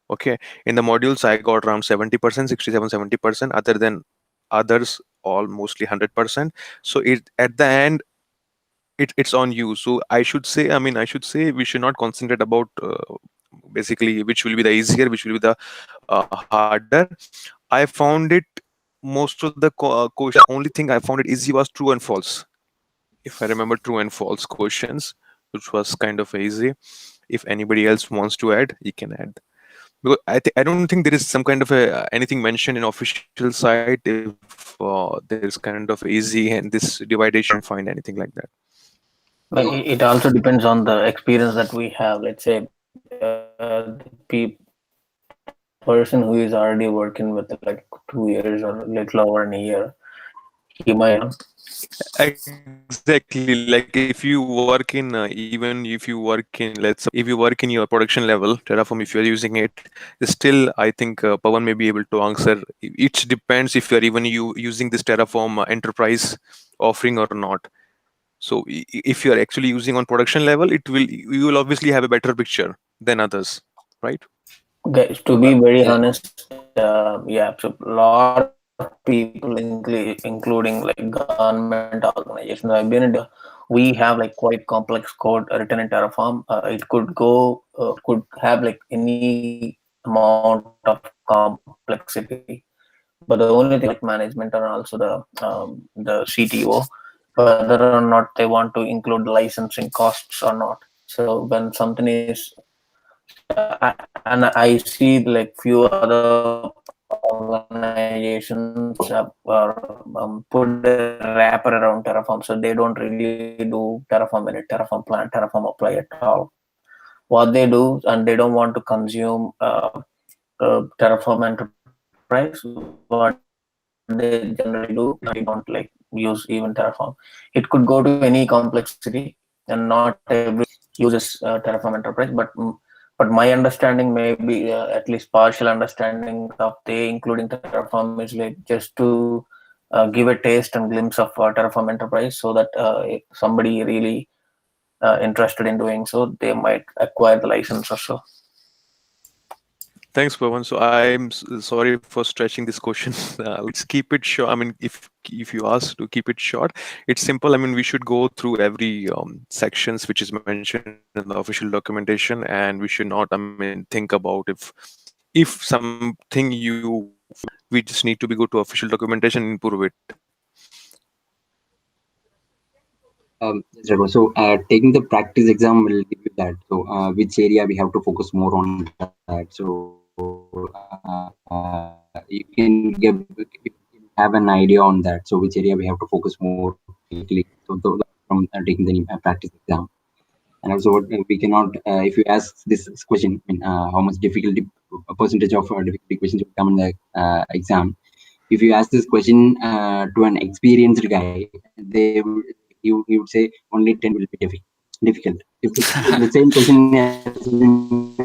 Okay. In the modules, I got around 70%, 67, 70%. Other than others, all mostly 100%. So at the end, it's on you. So I should say we should not concentrate about basically which will be the easier, which will be the harder. I found it most of the question. Only thing I found it easy was true and false. If I remember, true and false questions, which was kind of easy. If anybody else wants to add, he can add. Because I don't think there is some kind of anything mentioned in official site. If there is kind of easy and this dividation, find anything like that.
But it also depends on the experience that we have. Let's say the person who is already working with like 2 years or a little over in a year, he might.
Exactly. Like if you work in even if you work in, let's say if you work in your production level Terraform, if you're using it, still I think Pawan may be able to answer. It depends if you're even using this Terraform Enterprise offering or not. So if you're actually using on production level, you will obviously have a better picture than others, right?
Okay, to be very honest, yeah, so a lot of people, including like government organizations, I've been into, we have like quite complex code written in Terraform. It could have like any amount of complexity, but the only thing like management and also the CTO, whether or not they want to include licensing costs or not. So when something is and I see like few other organizations put a wrapper around Terraform, so they don't really do Terraform in it, Terraform plan, Terraform apply at all. What they do, and they don't want to consume Terraform Enterprise. What they generally do, they don't like use even Terraform. It could go to any complexity, and not every uses Terraform Enterprise, but my understanding may be at least partial understanding of they including Terraform is like just to give a taste and glimpse of Terraform Enterprise, so that if somebody really interested in doing so, they might acquire the license or so.
Thanks, Pawan. So I'm sorry for stretching this question. Let's keep it short. I mean, if you ask to keep it short, it's simple. I mean, we should go through every sections which is mentioned in the official documentation, and we should not, I mean, think about if something we just need to go to official documentation and improve it.
So taking the practice exam will give you that. So which area we have to focus more on that. So you can have an idea on that. So which area we have to focus more quickly. So from taking the practice exam. And also what we cannot, if you ask this question, I mean, how much difficulty, a percentage of difficulty questions will come in the exam. If you ask this question to an experienced guy, you would say only 10 will be difficult. If the same question has been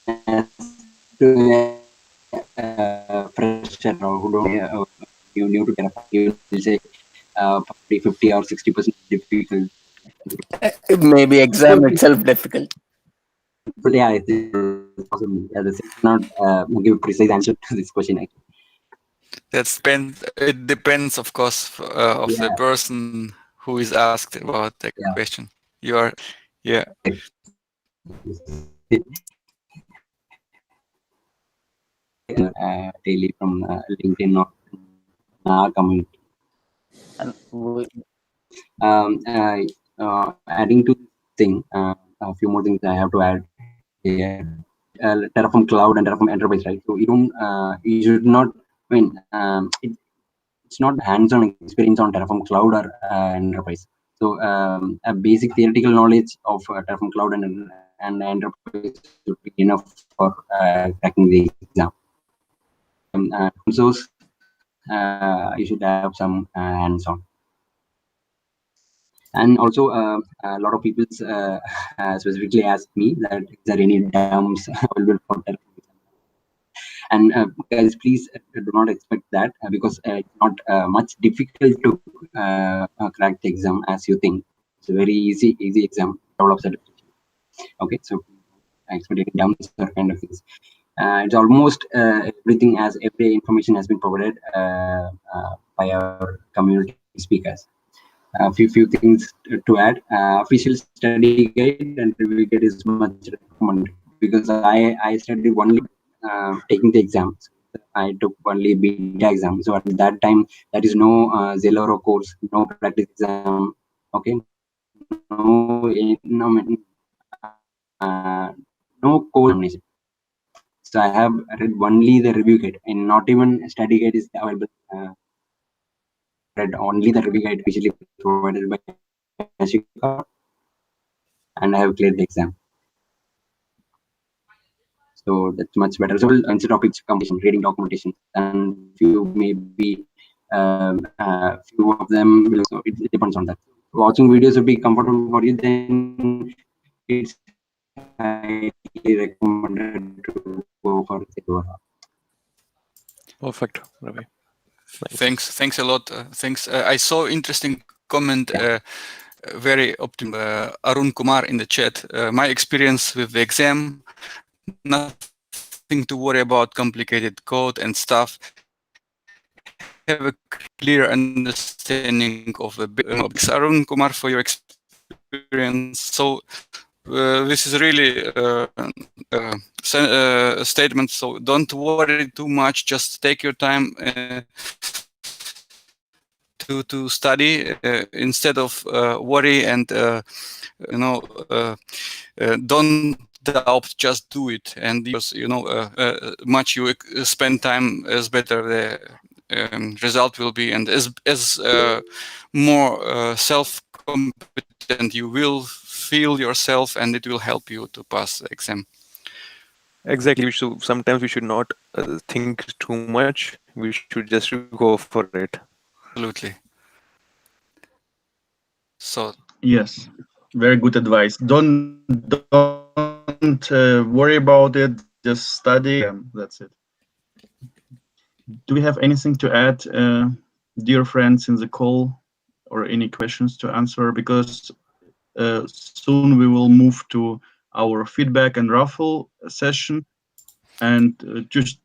asked to a fresher or who don't you new to Terraform, you will say 50 or 60% difficult.
Maybe exam itself difficult.
But yeah, it's possible. Yeah, not give precise answer to this question. Actually.
It depends, of course, of the person who is asked about the question. You are, yeah.
daily from LinkedIn or our community.
And
Adding to this thing, a few more things I have to add here. Terraform Cloud and Terraform Enterprise, right? So you should not. I mean, it's not hands-on experience on Terraform Cloud or Enterprise. So a basic theoretical knowledge of Terraform Cloud and Enterprise should be enough for cracking the exam. Source, you should have some hands-on. And also, a lot of people specifically ask me that is there any DOMs available for Terraform? And guys, please do not expect that because it's not much difficult to crack the exam as you think. It's a very easy exam. Okay, so I expect any DOMs or kind of things. It's almost everything, as every information has been provided by our community speakers. A few things to add. Official study guide and review guide is much recommended because I studied only taking the exam. I took only beta exam. So at that time, there is no Zalora course, no practice exam. Okay, no core examination. So I have read only the review guide, and not even study guide is available. Read only the review guide officially provided by Ashika, and I have cleared the exam. So that's much better. So answer topics, competition, reading documentation, and few maybe few of them will. So it depends on that. Watching videos would be comfortable for you. Then it's highly recommended to go for Zalora.
Perfect, Ravi.
Thanks a lot. Thanks. I saw interesting comment. Very optimistic. Arun Kumar in the chat. My experience with the exam, nothing to worry about complicated code and stuff. Have a clear understanding of the basics. Arun Kumar, for your experience. So this is really a statement. So don't worry too much. Just take your time to study instead of worry and don't doubt. Just do it, and because much you spend time, as better the result will be, and as more self-competent you will feel yourself, and it will help you to pass the exam.
Exactly. So sometimes we should not think too much. We should just go for it.
Absolutely. So
yes, very good advice. Don't worry about it. Just study. That's it. Do we have anything to add, dear friends in the call, or any questions to answer? Because soon we will move to our feedback and raffle session, and just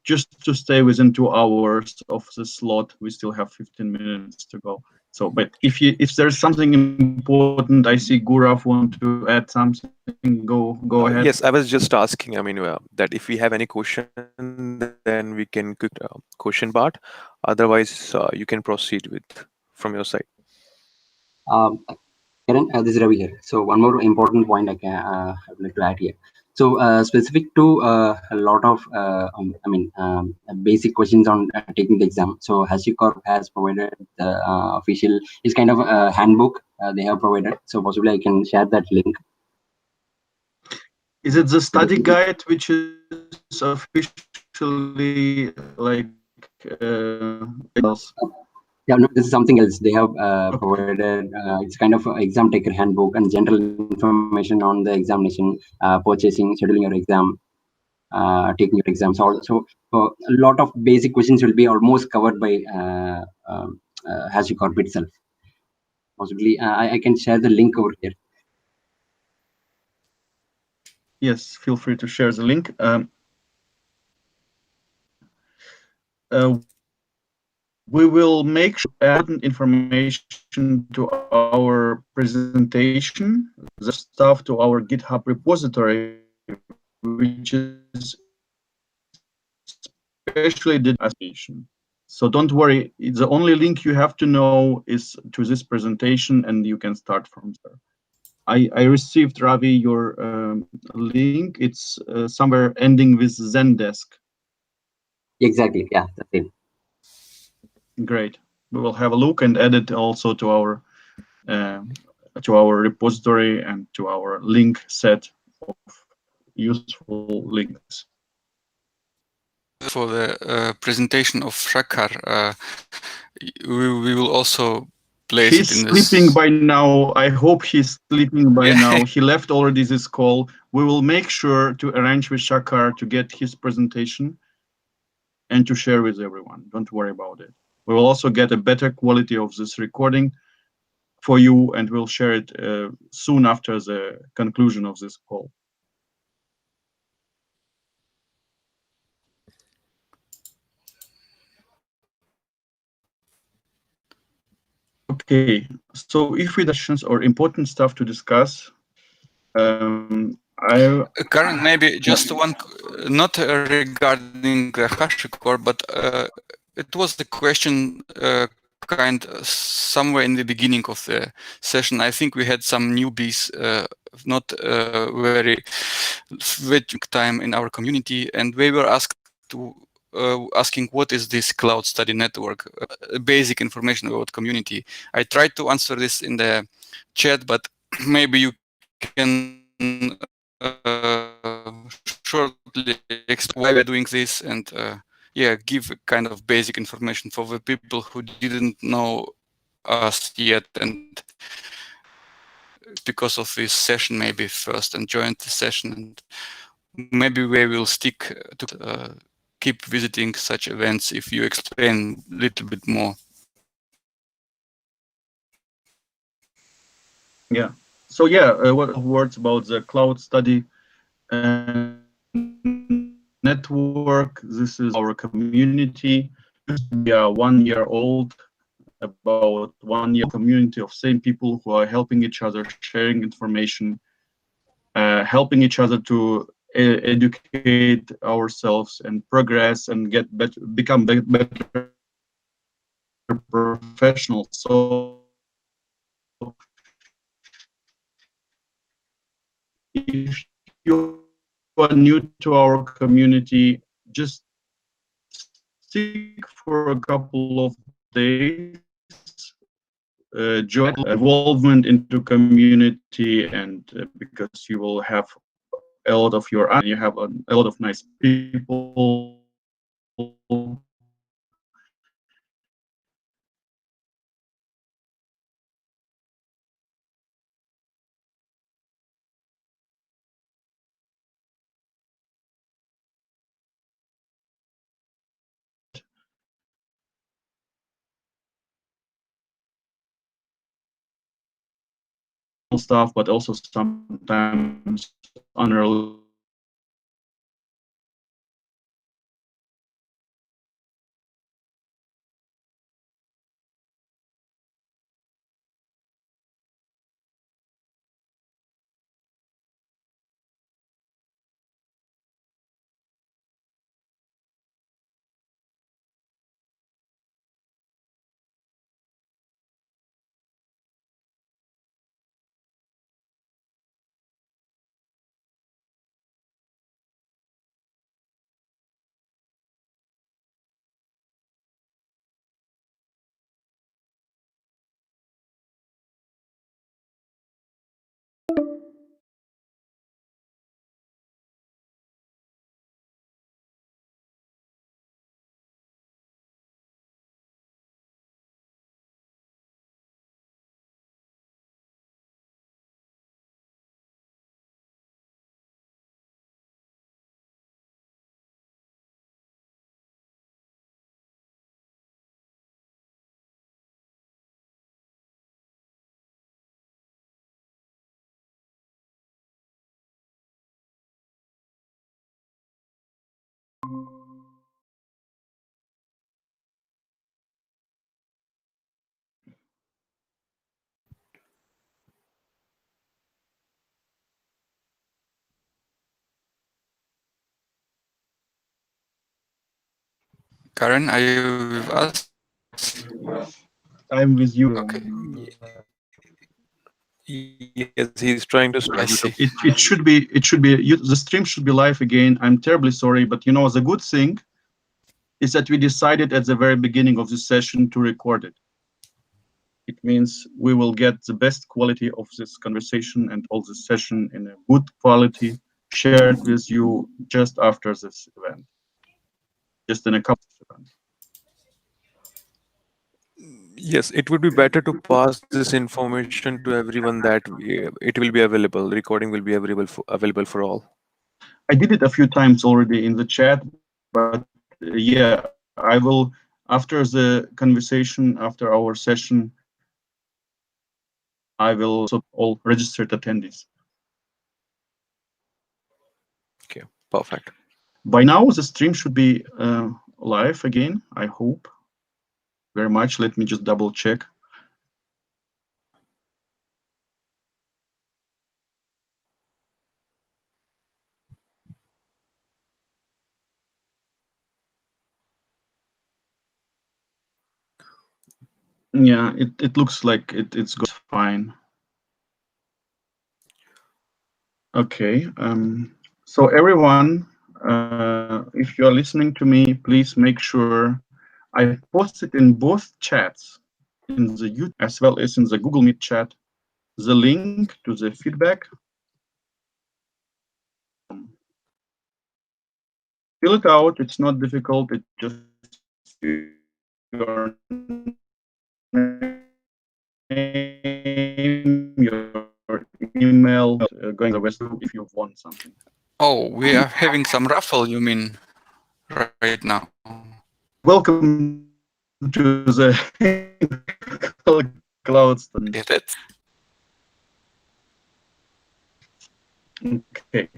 to stay within 2 hours of the slot, we still have 15 minutes to go. So, but if there's something important, I see Gurav want to add something. Go ahead.
Yes, I was just asking. I mean, that if we have any question, then we can quick question part. Otherwise, you can proceed with from your side.
Karan, this is Ravi here. So one more important point I would like to add here. So specific to a lot of basic questions on taking the exam. So HashiCorp has provided the official, it's kind of a handbook they have provided. So possibly I can share that link.
Is it the study guide which is officially like else?
Yeah, no, this is something else. They have provided, it's kind of an exam taker handbook and general information on the examination, purchasing, scheduling your exam, taking your exam. So a lot of basic questions will be almost covered by HashiCorp itself. Possibly, I can share the link over here.
Yes, feel free to share the link. We will make sure to add information to our presentation, the stuff to our GitHub repository, which is especially the association. So don't worry, the only link you have to know is to this presentation, and you can start from there. I received, Ravi, your link. It's somewhere ending with Zendesk.
Exactly. Yeah, that's it.
Great. We will have a look and add it also to our repository and to our link set of useful links.
For the presentation of Shakar, we will also place
He's
it in this.
sleeping by now. I hope he's sleeping by
Yeah.
now. He left already this call. We will make sure to arrange with Shakar to get his presentation and to share with everyone. Don't worry about it. We will also get a better quality of this recording for you, and we'll share it soon after the conclusion of this call. Okay, so if we have questions or important stuff to discuss,
Karan, maybe just one, not regarding the HashiCorp, but it was the question kind somewhere in the beginning of the session. I think we had some newbies, not very time in our community, and we were asked to asking what is this cloud study network, basic information about community. I tried to answer this in the chat, but maybe you can shortly explain why we're doing this and yeah, give a kind of basic information for the people who didn't know us yet and because of this session maybe first and joined the session, and maybe we will stick to keep visiting such events if you explain a little bit more.
Yeah. So yeah, what words about the cloud study network? This is our community. We are 1 year old, about 1 year community of same people who are helping each other, sharing information, helping each other to educate ourselves and progress and get better, become better professionals. So if you are new to our community, just stick for a couple of days, join involvement into community, and because you will have a lot of you have a lot of nice people. Stuff, but also sometimes unrelated
Karen, are you with us?
I'm with you.
Okay.
Yes, he's trying to start.
I see.
It should be the stream should be live again. I'm terribly sorry, but you know, the good thing is that we decided at the very beginning of the session to record it. It means we will get the best quality of this conversation and all the session in a good quality shared with you just after this event, just in a couple of events.
Yes, it would be better to pass this information to everyone that it will be available. Recording will be available for all.
I did it a few times already in the chat, but yeah, I will, after the conversation, after our session, I will also all registered attendees.
Okay, perfect.
By now, the stream should be live again, I hope very much. Let me just double check. Yeah, it looks like it's going fine. Okay, so everyone, if you are listening to me, please make sure I posted in both chats, in the YouTube as well as in the Google Meet chat, the link to the feedback. Fill it out. It's not difficult. It's just your name, your email, going to the west if you want something.
Oh, we are having some raffle, you mean, right now?
Welcome to the clouds.
Yeah, that's
Okay.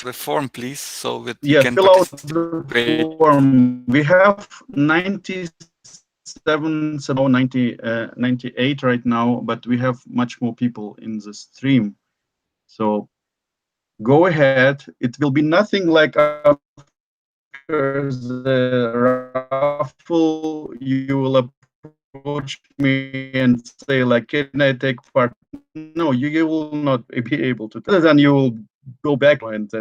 the form, please, so that we
Yeah,
can
fill out the
participate.
form. We have 97, 98 right now, but we have much more people in the stream. So go ahead. It will be nothing like after the raffle. You will approach me and say, like, can I take part? No, you will not be able to. Then you will go back and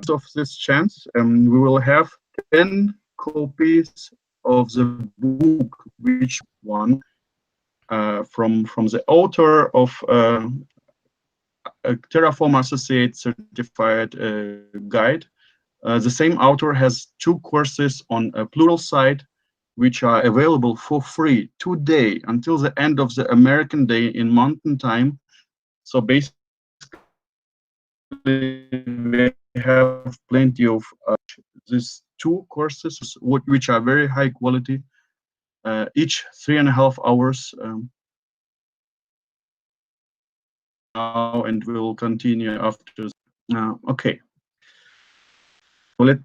of this chance, we will have 10 copies of the book, which one from the author of a Terraform Associate certified guide. The same author has 2 courses on a Pluralsight, which are available for free today until the end of the American Day in Mountain Time. So basically, we have plenty of these 2 courses, which are very high quality, each 3.5 hours now, and will continue after. Okay. So let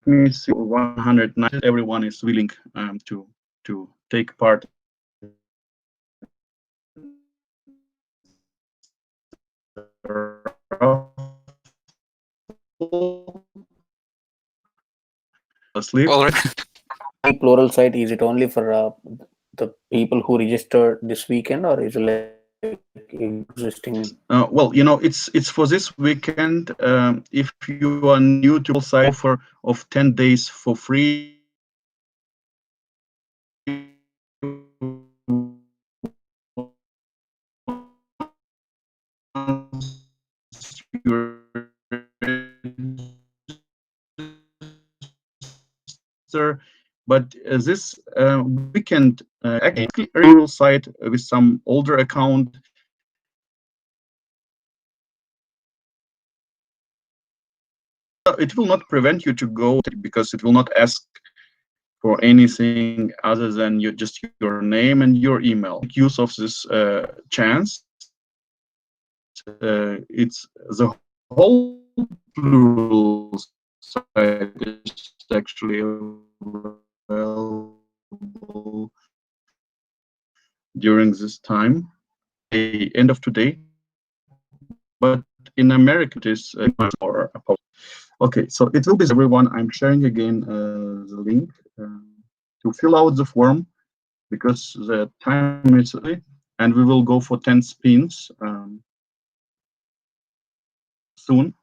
me see. 190. Everyone is willing to take part. Asleep.
All right.
Pluralsight, is it only for the people who registered this weekend, or is it like existing?
Well, you know, it's for this weekend. If you are new to Pluralsight, offer of 10 days for free. But this weekend, actually, Pluralsight with some older account. It will not prevent you to go, because it will not ask for anything other than just your name and your email. Make use of this chance. It's the whole Pluralsight is actually available during this time, the end of today. But in America, it is much more. Okay, so it will be everyone. I'm sharing again the link to fill out the form because the time is early, and we will go for 10 spins soon.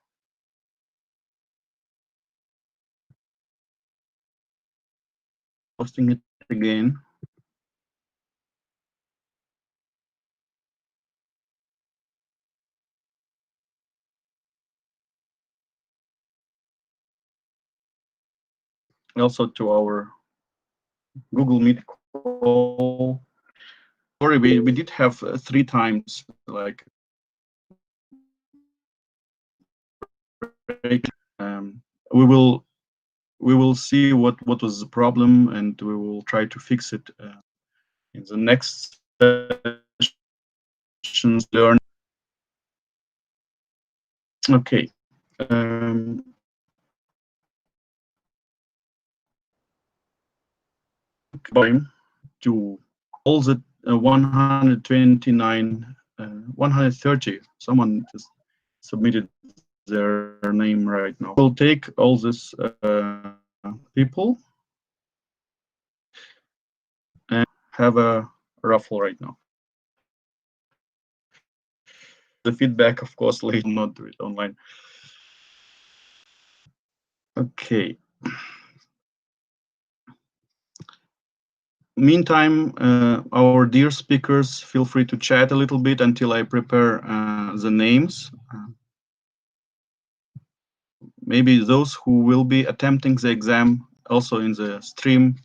Posting it again. Also to our Google Meet call. Sorry, we did have 3 times like we will see what was the problem, and we will try to fix it in the next sessions. Learn. Okay. To all the 129, 130. Someone just submitted their name right now. We'll take all these people and have a raffle right now. The feedback, of course, later, not do it online. Okay. Meantime, our dear speakers, feel free to chat a little bit until I prepare the names. Maybe those who will be attempting the exam also in the stream,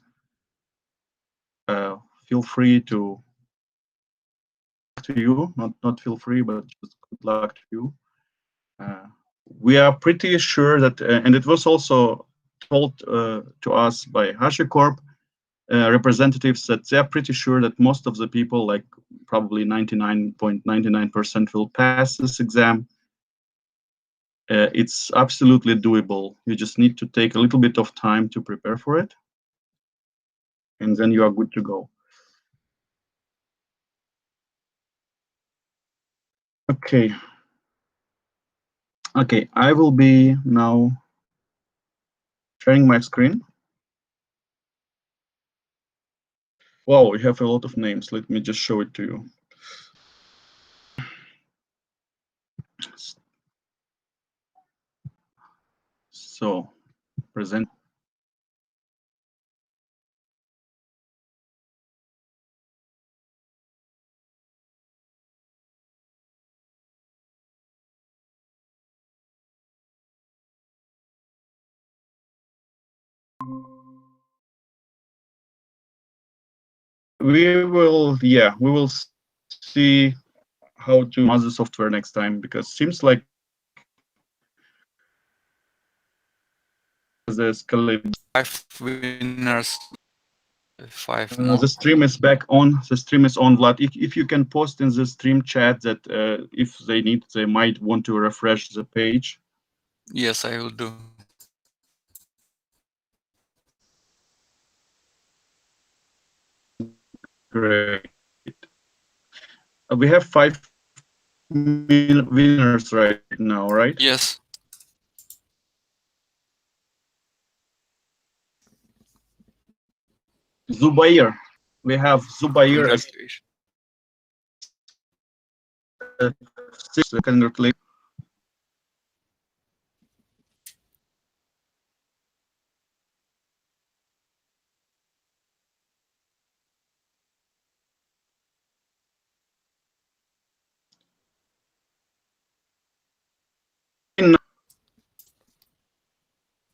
feel free to you, not feel free, but just good luck to you. We are pretty sure that, and it was also told to us by HashiCorp representatives, that they are pretty sure that most of the people, like probably 99.99%, will pass this exam. It's absolutely doable. You just need to take a little bit of time to prepare for it, and then you are good to go. Okay. Okay, I will be now sharing my screen. Wow, we have a lot of names. Let me just show it to you. So, present. We will see how to use the software next time, because seems like the scalability.
5 winners. 5 now.
The stream is back on. The stream is on, Vlad. If you can post in the stream chat that if they might want to refresh the page.
Yes, I will do.
Great. We have 5 winners right now, right?
Yes.
Zubair. We have Zubair as
Congratulations.
6 calendar click.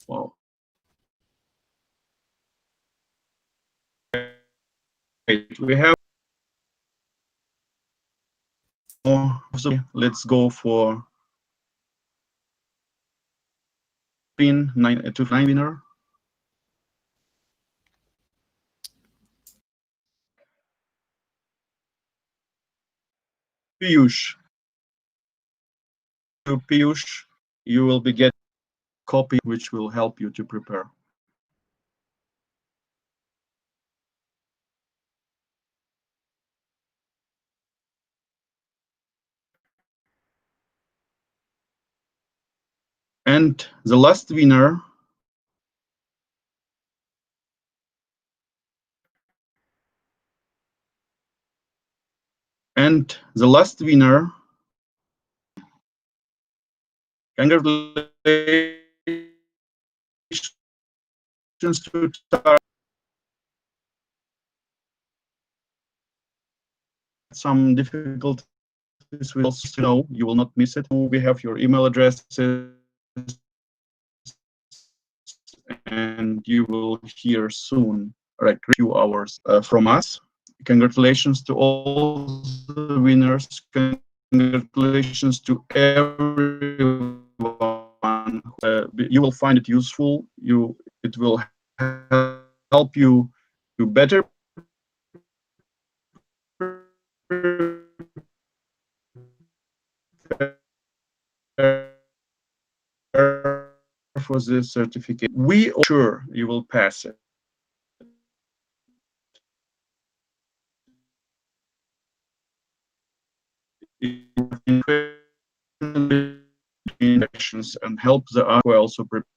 Wow. We have more. So let's go for 9 winner. Piyush. To Piyush, you will be getting a copy which will help you to prepare. And the last winner congratulations to Tara. Some difficulties will also know you will not miss it. We have your email addresses and you will hear soon, like a few hours from us. Congratulations to all the winners. Congratulations to everyone. You will find it useful. It will help you to better for this certificate. We are sure you will pass it. And help the other also prepare.